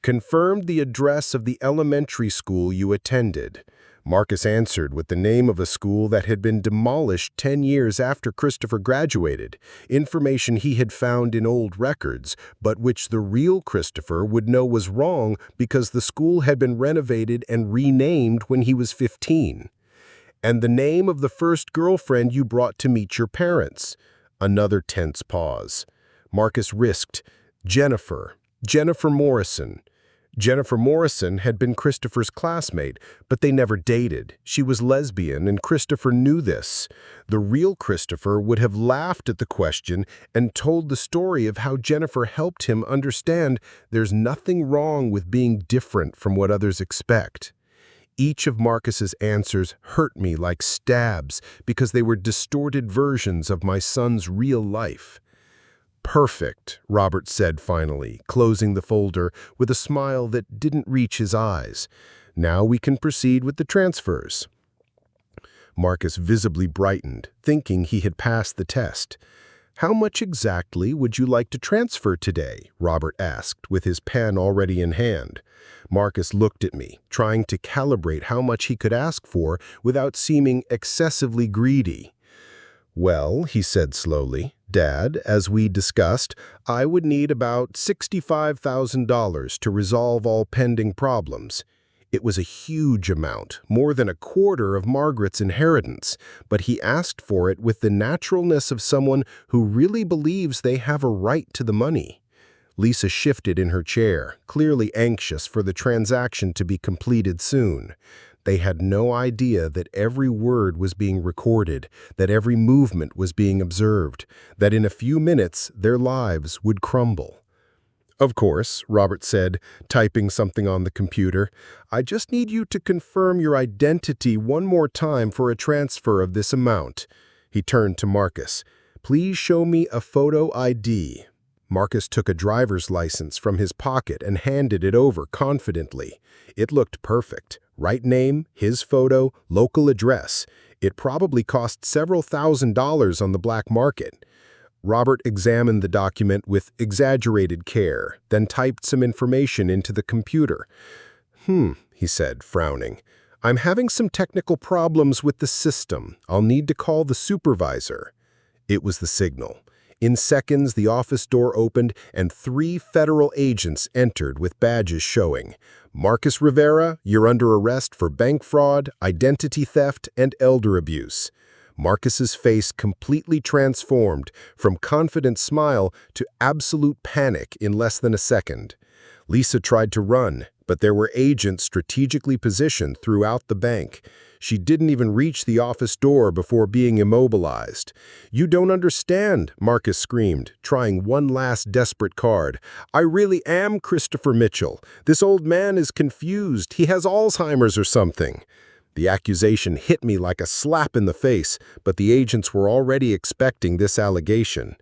Speaker 3: "Confirmed the address of the elementary school you attended." Marcus answered with the name of a school that had been demolished 10 years after Christopher graduated, information he had found in old records, but which the real Christopher would know was wrong because the school had been renovated and renamed when he was 15. "And the name of the first girlfriend you brought to meet your parents." Another tense pause. Marcus risked, Jennifer Morrison. Jennifer Morrison had been Christopher's classmate, but they never dated. She was lesbian, and Christopher knew this. The real Christopher would have laughed at the question and told the story of how Jennifer helped him understand there's nothing wrong with being different from what others expect. Each of Marcus's answers hurt me like stabs because they were distorted versions of my son's real life. "Perfect," Robert said finally, closing the folder with a smile that didn't reach his eyes. "Now we can proceed with the transfers." Marcus visibly brightened, thinking he had passed the test. "How much exactly would you like to transfer today?" Robert asked, with his pen already in hand. Marcus looked at me, trying to calibrate how much he could ask for without seeming excessively greedy. "Well," he said slowly, "Dad, as we discussed, I would need about $65,000 to resolve all pending problems." It was a huge amount, more than a quarter of Margaret's inheritance, but he asked for it with the naturalness of someone who really believes they have a right to the money. Lisa shifted in her chair, clearly anxious for the transaction to be completed soon. They had no idea that every word was being recorded, that every movement was being observed, that in a few minutes their lives would crumble. "Of course," Robert said, typing something on the computer. "I just need you to confirm your identity one more time for a transfer of this amount." He turned to Marcus. "Please show me a photo ID." Marcus took a driver's license from his pocket and handed it over confidently. It looked perfect. Right name, his photo, local address. It probably cost several $1,000s on the black market. Robert examined the document with exaggerated care, then typed some information into the computer. He said, frowning. "I'm having some technical problems with the system. I'll need to call the supervisor." It was the signal. In seconds, the office door opened and 3 federal agents entered with badges showing, "Marcus Rivera, you're under arrest for bank fraud, identity theft, and elder abuse." Marcus's face completely transformed from confident smile to absolute panic in less than a second. Lisa tried to run, but there were agents strategically positioned throughout the bank. She didn't even reach the office door before being immobilized. "You don't understand," Marcus screamed, trying one last desperate card. "I really am Christopher Mitchell. This old man is confused. He has Alzheimer's or something." The accusation hit me like a slap in the face, but the agents were already expecting this allegation.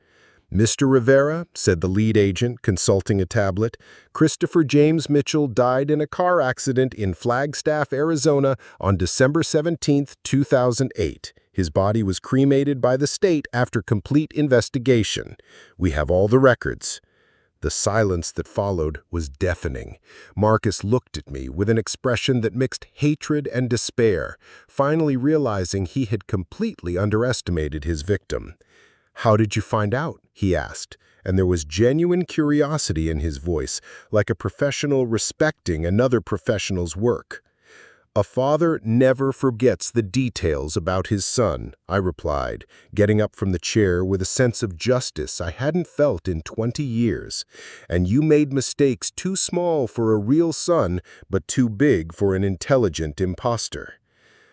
Speaker 2: "Mr. Rivera," said the lead agent, consulting a tablet, "Christopher James Mitchell died in a car accident in Flagstaff, Arizona on December 17, 2008. His body was cremated by the state after complete investigation. We have all the records." The silence that followed was deafening. Marcus looked at me with an expression that mixed hatred and despair, finally realizing he had completely underestimated his victim. "How did you find out?" he asked, and there was genuine curiosity in his voice, like a professional respecting another professional's work. "A father never forgets the details about his son," I replied, getting up from the chair with a sense of justice I hadn't felt in 20 years. "And you made mistakes too small for a real son, but too big for an intelligent imposter."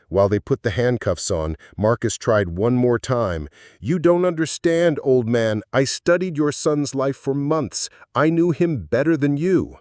Speaker 2: While they put the handcuffs on, Marcus tried one more time. "You don't understand, old man. I studied your son's life for months. I knew him better than you."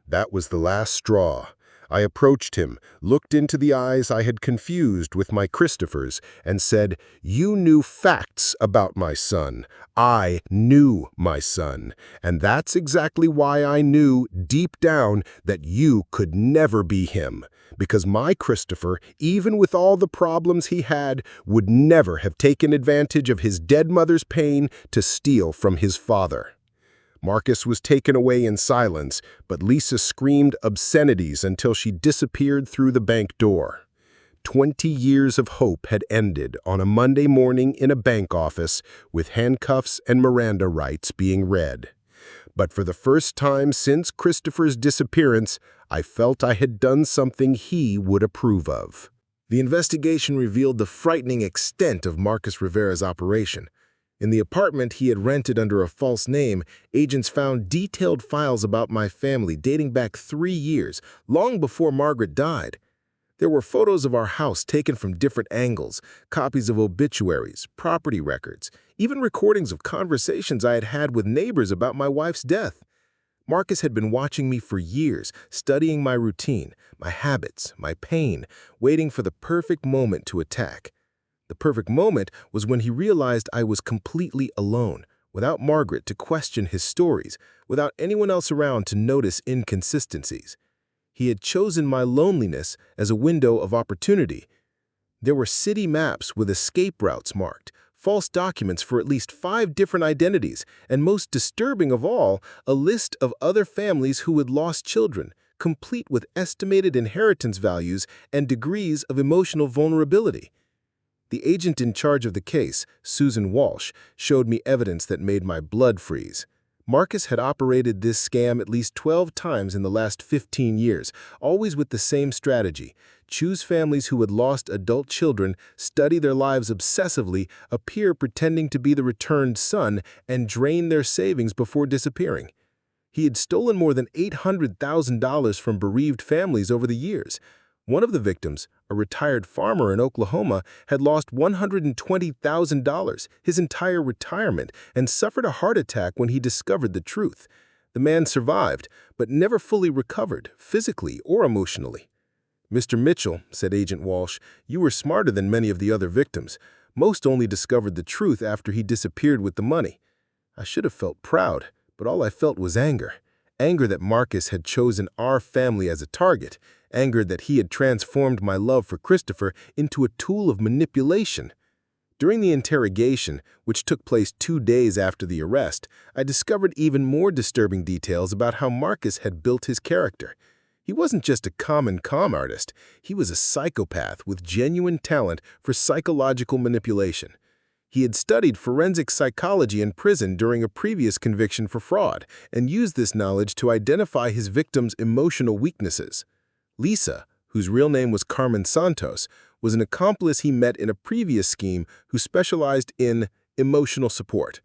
Speaker 2: That was the last straw. I approached him, looked into the eyes I had confused with my Christopher's, and said, "You knew facts about my son. I knew my son. And that's exactly why I knew, deep down, that you could never be him. Because my Christopher, even with all the problems he had, would never have taken advantage of his dead mother's pain to steal from his father." Marcus was taken away in silence, but Lisa screamed obscenities until she disappeared through the bank door. 20 years of hope had ended on a Monday morning in a bank office with handcuffs and Miranda rights being read. But for the first time since Christopher's disappearance, I felt I had done something he would approve of.
Speaker 3: The investigation revealed the frightening extent of Marcus Rivera's operation. In the apartment he had rented under a false name, agents found detailed files about my family dating back 3 years, long before Margaret died. There were photos of our house taken from different angles, copies of obituaries, property records, even recordings of conversations I had had with neighbors about my wife's death. Marcus had been watching me for years, studying my routine, my habits, my pain, waiting for the perfect moment to attack. The perfect moment was when he realized I was completely alone, without Margaret to question his stories, without anyone else around to notice inconsistencies. He had chosen my loneliness as a window of opportunity. There were city maps with escape routes marked, false documents for at least 5 different identities, and most disturbing of all, a list of other families who had lost children, complete with estimated inheritance values and degrees of emotional vulnerability. The agent in charge of the case, Susan Walsh, showed me evidence that made my blood freeze. Marcus had operated this scam at least 12 times in the last 15 years, always with the same strategy: choose families who had lost adult children, study their lives obsessively, appear pretending to be the returned son, and drain their savings before disappearing. He had stolen more than $800,000 from bereaved families over the years. One of the victims, a retired farmer in Oklahoma, had lost $120,000, his entire retirement, and suffered a heart attack when he discovered the truth. The man survived, but never fully recovered, physically or emotionally. "Mr. Mitchell," said Agent Walsh, "you were smarter than many of the other victims. Most only discovered the truth after he disappeared with the money." I should have felt proud, but all I felt was anger. Anger that Marcus had chosen our family as a target. Anger that he had transformed my love for Christopher into a tool of manipulation. During the interrogation, which took place 2 days after the arrest, I discovered even more disturbing details about how Marcus had built his character. He wasn't just a common con artist. He was a psychopath with genuine talent for psychological manipulation. He had studied forensic psychology in prison during a previous conviction for fraud and used this knowledge to identify his victims' emotional weaknesses. Lisa, whose real name was Carmen Santos, was an accomplice he met in a previous scheme who specialized in emotional support.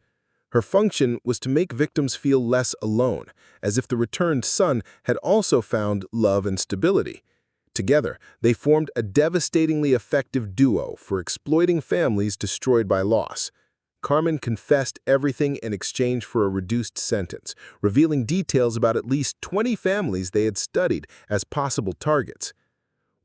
Speaker 3: Her function was to make victims feel less alone, as if the returned son had also found love and stability. Together, they formed a devastatingly effective duo for exploiting families destroyed by loss. Carmen confessed everything in exchange for a reduced sentence, revealing details about at least 20 families they had studied as possible targets.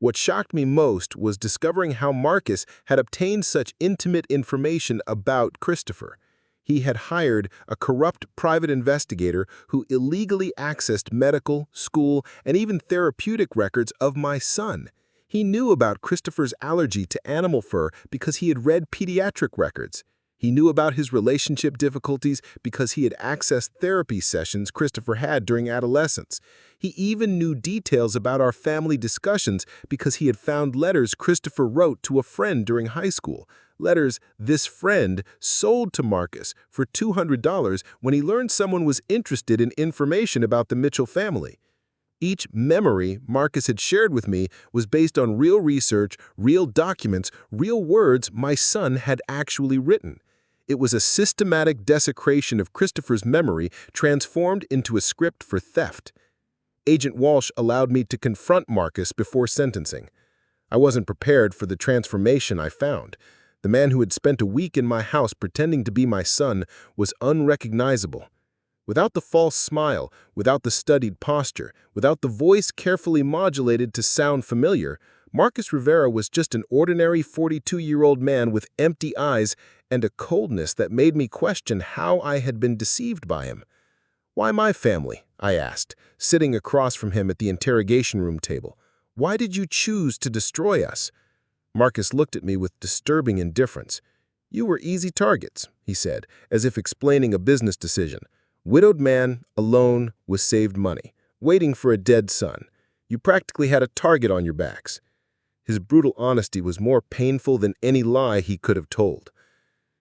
Speaker 3: What shocked me most was discovering how Marcus had obtained such intimate information about Christopher. He had hired a corrupt private investigator who illegally accessed medical, school, and even therapeutic records of my son. He knew about Christopher's allergy to animal fur because he had read pediatric records. He knew about his relationship difficulties because he had accessed therapy sessions Christopher had during adolescence. He even knew details about our family discussions because he had found letters Christopher wrote to a friend during high school. Letters this friend sold to Marcus for $200 when he learned someone was interested in information about the Mitchell family. Each memory Marcus had shared with me was based on real research, real documents, real words my son had actually written. It was a systematic desecration of Christopher's memory transformed into a script for theft. Agent Walsh allowed me to confront Marcus before sentencing. I wasn't prepared for the transformation I found. The man who had spent a week in my house pretending to be my son was unrecognizable. Without the false smile, without the studied posture, without the voice carefully modulated to sound familiar, Marcus Rivera was just an ordinary 42-year-old man with empty eyes and a coldness that made me question how I had been deceived by him. "Why my family?" I asked, sitting across from him at the interrogation room table. "Why did you choose to destroy us?" Marcus looked at me with disturbing indifference. "You were easy targets," he said, as if explaining a business decision. "Widowed man, alone, with saved money, waiting for a dead son. You practically had a target on your backs." His brutal honesty was more painful than any lie he could have told.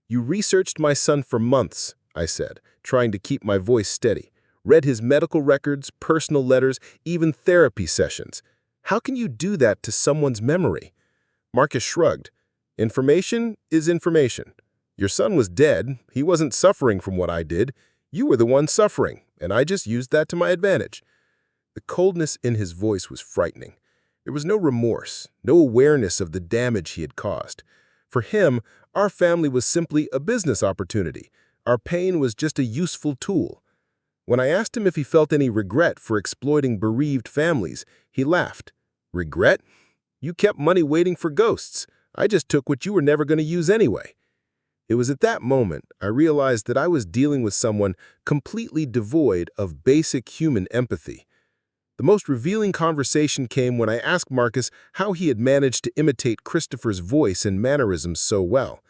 Speaker 3: "You researched my son for months," I said, trying to keep my voice steady. "Read his medical records, personal letters, even therapy sessions. How can you do that to someone's memory?" Marcus shrugged. "Information is information. Your son was dead. He wasn't suffering from what I did. You were the one suffering, and I just used that to my advantage." The coldness in his voice was frightening. There was no remorse, no awareness of the damage he had caused. For him, our family was simply a business opportunity. Our pain was just a useful tool. When I asked him if he felt any regret for exploiting bereaved families, he laughed. "Regret? You kept money waiting for ghosts. I just took what you were never going to use anyway." It was at that moment I realized that I was dealing with someone completely devoid of basic human empathy. The most revealing conversation came when I asked Marcus how he had managed to imitate Christopher's voice and mannerisms so well.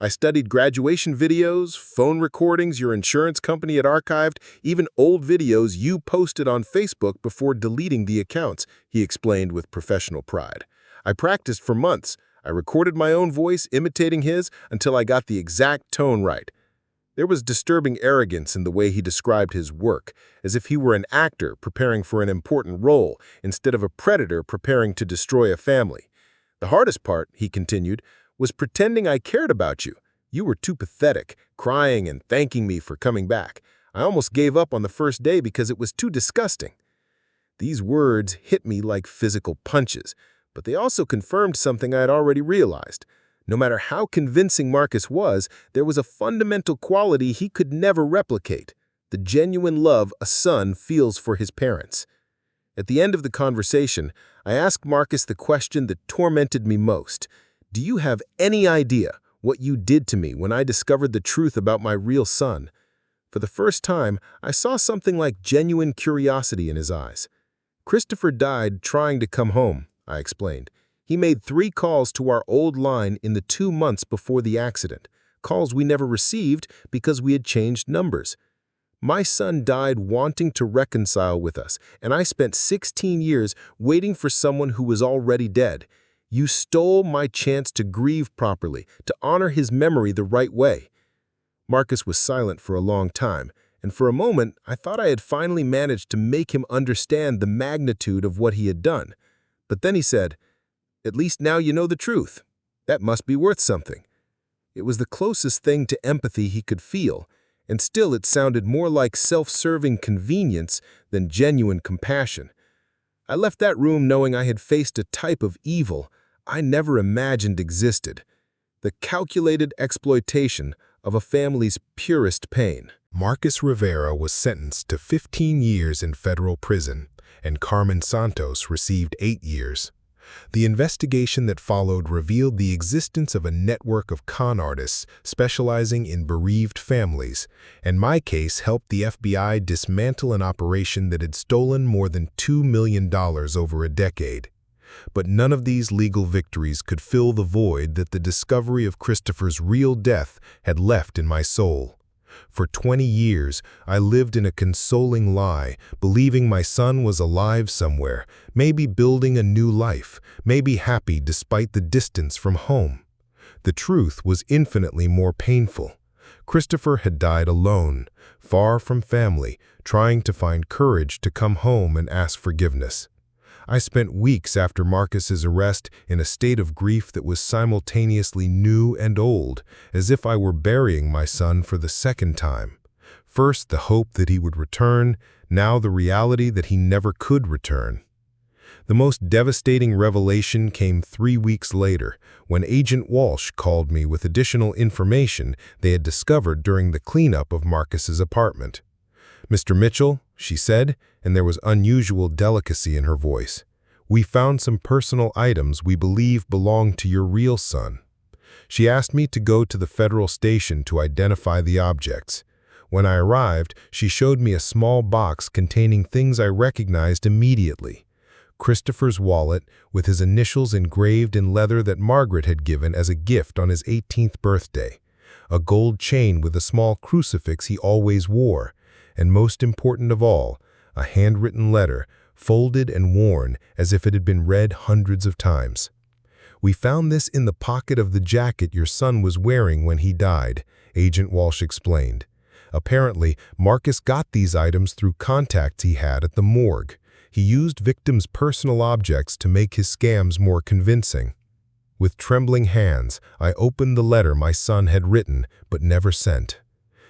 Speaker 3: "I studied graduation videos, phone recordings your insurance company had archived, even old videos you posted on Facebook before deleting the accounts," he explained with professional pride. "I practiced for months. I recorded my own voice imitating his until I got the exact tone right." There was disturbing arrogance in the way he described his work, as if he were an actor preparing for an important role instead of a predator preparing to destroy a family. "The hardest part," he continued, "was pretending I cared about you. You were too pathetic, crying and thanking me for coming back. I almost gave up on the first day because it was too disgusting." These words hit me like physical punches, but they also confirmed something I had already realized. No matter how convincing Marcus was, there was a fundamental quality he could never replicate: the genuine love a son feels for his parents. At the end of the conversation, I asked Marcus the question that tormented me most. "Do you have any idea what you did to me when I discovered the truth about my real son?" For the first time, I saw something like genuine curiosity in his eyes. "Christopher died trying to come home," I explained. "He made 3 calls to our old line in the 2 months before the accident, calls we never received because we had changed numbers. My son died wanting to reconcile with us, and I spent 16 years waiting for someone who was already dead. You stole my chance to grieve properly, to honor his memory the right way." Marcus was silent for a long time, and for a moment I thought I had finally managed to make him understand the magnitude of what he had done. But then he said, "At least now you know the truth. That must be worth something." It was the closest thing to empathy he could feel, and still it sounded more like self-serving convenience than genuine compassion. I left that room knowing I had faced a type of evil I never imagined existed: the calculated exploitation of a family's purest pain.
Speaker 4: Marcus Rivera was sentenced to 15 years in federal prison, and Carmen Santos received 8 years. The investigation that followed revealed the existence of a network of con artists specializing in bereaved families, and my case helped the FBI dismantle an operation that had stolen more than $2 million over a decade. But none of these legal victories could fill the void that the discovery of Christopher's real death had left in my soul. For 20 years, I lived in a consoling lie, believing my son was alive somewhere, maybe building a new life, maybe happy despite the distance from home. The truth was infinitely more painful. Christopher had died alone, far from family, trying to find courage to come home and ask forgiveness. I spent weeks after Marcus's arrest in a state of grief that was simultaneously new and old, as if I were burying my son for the second time. First, the hope that he would return, now the reality that he never could return. The most devastating revelation came 3 weeks later, when Agent Walsh called me with additional information they had discovered during the cleanup of Marcus's apartment. "Mr. Mitchell," she said, and there was unusual delicacy in her voice, "we found some personal items we believe belong to your real son." She asked me to go to the federal station to identify the objects. When I arrived, she showed me a small box containing things I recognized immediately. Christopher's wallet, with his initials engraved in leather that Margaret had given as a gift on his 18th birthday. A gold chain with a small crucifix he always wore. And most important of all, a handwritten letter, folded and worn as if it had been read hundreds of times. "We found this in the pocket of the jacket your son was wearing when he died," Agent Walsh explained. Apparently, Marcus got these items through contacts he had at the morgue. He used victims' personal objects to make his scams more convincing. With trembling hands, I opened the letter my son had written but never sent.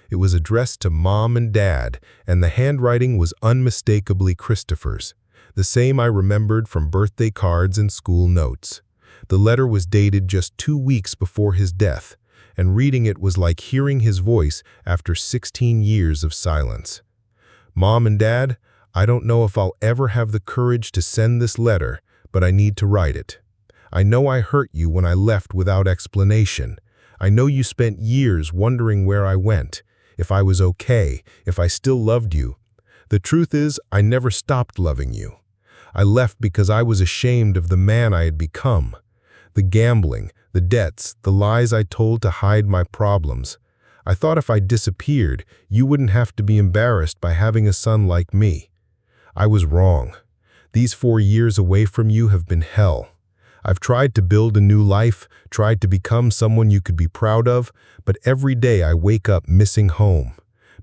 Speaker 4: It was addressed to Mom and Dad, and the handwriting was unmistakably Christopher's, the same I remembered from birthday cards and school notes. The letter was dated just 2 weeks before his death, and reading it was like hearing his voice after 16 years of silence. "Mom and Dad, I don't know if I'll ever have the courage to send this letter, but I need to write it. I know I hurt you when I left without explanation. I know you spent years wondering where I went, if I was okay, if I still loved you. The truth is, I never stopped loving you. I left because I was ashamed of the man I had become. The gambling, the debts, the lies I told to hide my problems. I thought if I disappeared, you wouldn't have to be embarrassed by having a son like me. I was wrong. These 4 years away from you have been hell. I've tried to build a new life, tried to become someone you could be proud of, but every day I wake up missing home,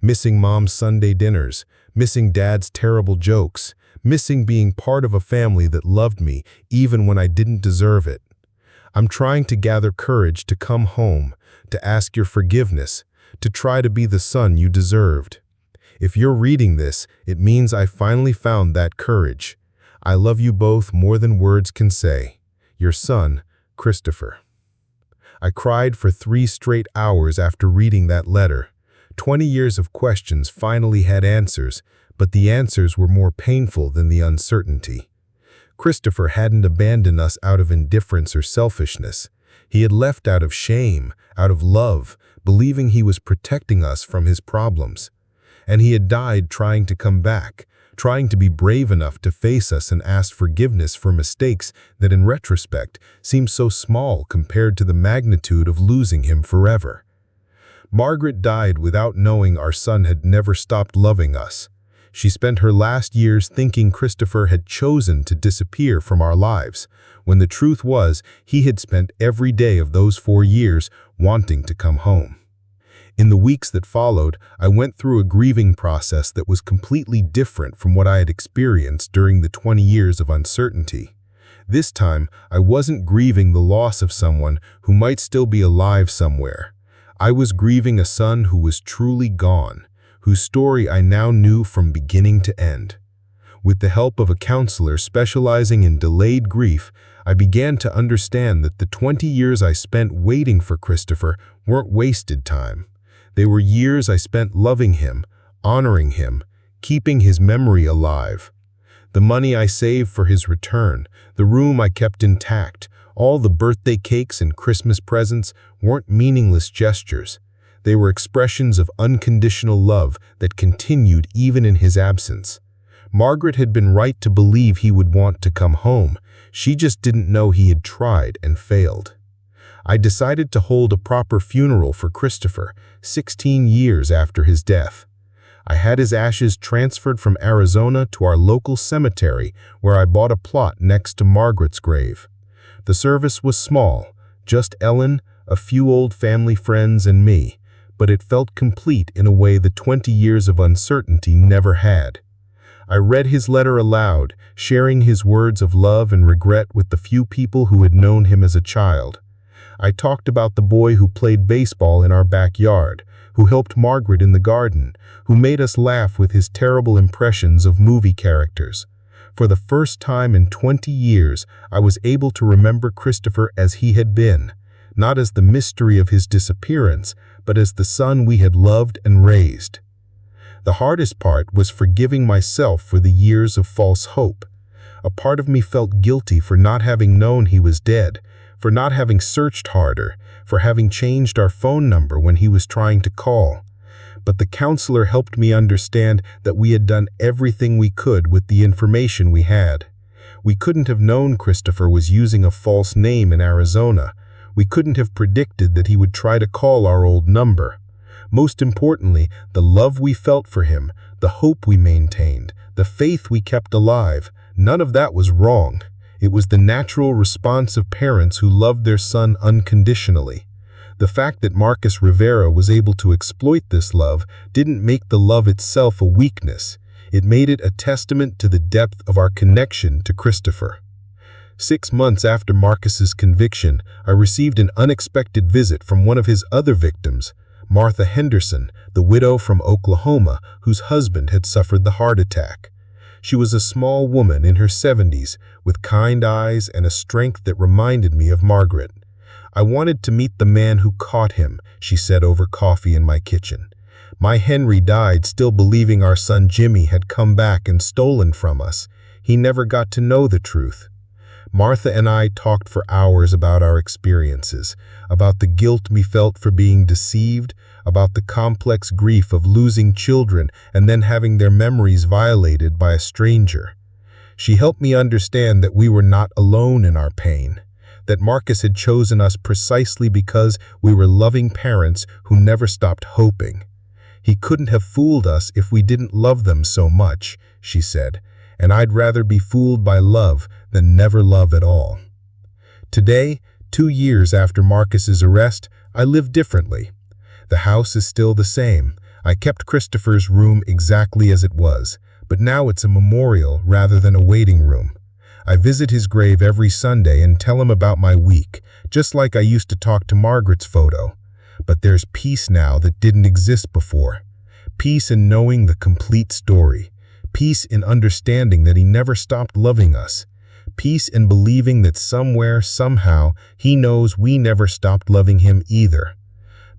Speaker 4: missing Mom's Sunday dinners, missing Dad's terrible jokes, missing being part of a family that loved me even when I didn't deserve it. I'm trying to gather courage to come home, to ask your forgiveness, to try to be the son you deserved. If you're reading this, it means I finally found that courage. I love you both more than words can say. Your son, Christopher." I cried for 3 straight hours after reading that letter. 20 years of questions finally had answers, but the answers were more painful than the uncertainty. Christopher hadn't abandoned us out of indifference or selfishness. He had left out of shame, out of love, believing he was protecting us from his problems. And he had died trying to come back, trying to be brave enough to face us and ask forgiveness for mistakes that in retrospect seem so small compared to the magnitude of losing him forever. Margaret died without knowing our son had never stopped loving us. She spent her last years thinking Christopher had chosen to disappear from our lives, when the truth was he had spent every day of those 4 years wanting to come home. In the weeks that followed, I went through a grieving process that was completely different from what I had experienced during the 20 years of uncertainty. This time, I wasn't grieving the loss of someone who might still be alive somewhere. I was grieving a son who was truly gone, whose story I now knew from beginning to end. With the help of a counselor specializing in delayed grief, I began to understand that the 20 years I spent waiting for Christopher weren't wasted time. They were years I spent loving him, honoring him, keeping his memory alive. The money I saved for his return, the room I kept intact, all the birthday cakes and Christmas presents weren't meaningless gestures. They were expressions of unconditional love that continued even in his absence. Margaret had been right to believe he would want to come home. She just didn't know he had tried and failed. I decided to hold a proper funeral for Christopher, 16 years after his death. I had his ashes transferred from Arizona to our local cemetery, where I bought a plot next to Margaret's grave. The service was small, just Ellen, a few old family friends, and me, but it felt complete in a way the 20 years of uncertainty never had. I read his letter aloud, sharing his words of love and regret with the few people who had known him as a child. I talked about the boy who played baseball in our backyard, who helped Margaret in the garden, who made us laugh with his terrible impressions of movie characters. For the first time in 20 years, I was able to remember Christopher as he had been, not as the mystery of his disappearance, but as the son we had loved and raised. The hardest part was forgiving myself for the years of false hope. A part of me felt guilty for not having known he was dead, for not having searched harder, for having changed our phone number when he was trying to call. But the counselor helped me understand that we had done everything we could with the information we had. We couldn't have known Christopher was using a false name in Arizona. We couldn't have predicted that he would try to call our old number. Most importantly, the love we felt for him, the hope we maintained, the faith we kept alive, none of that was wrong. It was the natural response of parents who loved their son unconditionally. The fact that Marcus Rivera was able to exploit this love didn't make the love itself a weakness. It made it a testament to the depth of our connection to Christopher. 6 months after Marcus's conviction, I received an unexpected visit from one of his other victims, Martha Henderson, the widow from Oklahoma whose husband had suffered the heart attack. She was a small woman in her 70s, with kind eyes and a strength that reminded me of Margaret. "I wanted to meet the man who caught him," she said over coffee in my kitchen. "My Henry died still believing our son Jimmy had come back and stolen from us. He never got to know the truth." Martha and I talked for hours about our experiences, about the guilt we felt for being deceived, about the complex grief of losing children and then having their memories violated by a stranger. She helped me understand that we were not alone in our pain, that Marcus had chosen us precisely because we were loving parents who never stopped hoping. "He couldn't have fooled us if we didn't love them so much," she said, "and I'd rather be fooled by love than never love at all." Today, 2 years after Marcus's arrest, I live differently. The house is still the same. I kept Christopher's room exactly as it was, but now it's a memorial rather than a waiting room. I visit his grave every Sunday and tell him about my week, just like I used to talk to Margaret's photo. But there's peace now that didn't exist before. Peace in knowing the complete story. Peace in understanding that he never stopped loving us. Peace in believing that somewhere, somehow, he knows we never stopped loving him either.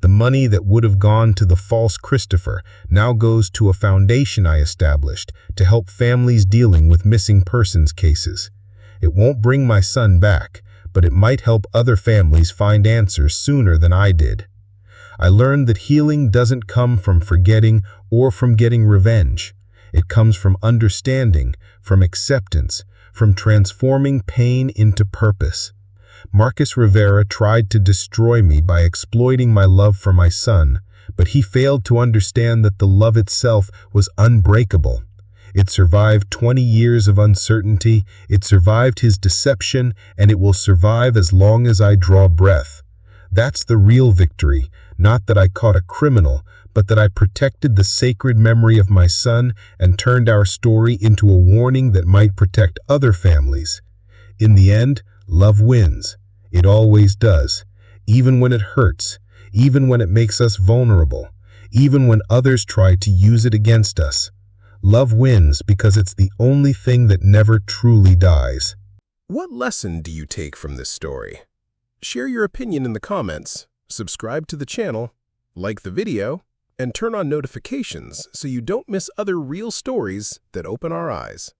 Speaker 4: The money that would have gone to the false Christopher now goes to a foundation I established to help families dealing with missing persons cases. It won't bring my son back, but it might help other families find answers sooner than I did. I learned that healing doesn't come from forgetting or from getting revenge. It comes from understanding, from acceptance, from transforming pain into purpose. Marcus Rivera tried to destroy me by exploiting my love for my son, but he failed to understand that the love itself was unbreakable. It survived 20 years of uncertainty, it survived his deception, and it will survive as long as I draw breath. That's the real victory, not that I caught a criminal, but that I protected the sacred memory of my son and turned our story into a warning that might protect other families. In the end, love wins. It always does. Even when it hurts, even when it makes us vulnerable, even when others try to use it against us. Love wins because it's the only thing that never truly dies.
Speaker 3: What lesson do you take from this story? Share your opinion in the comments, subscribe to the channel, like the video, and turn on notifications so you don't miss other real stories that open our eyes.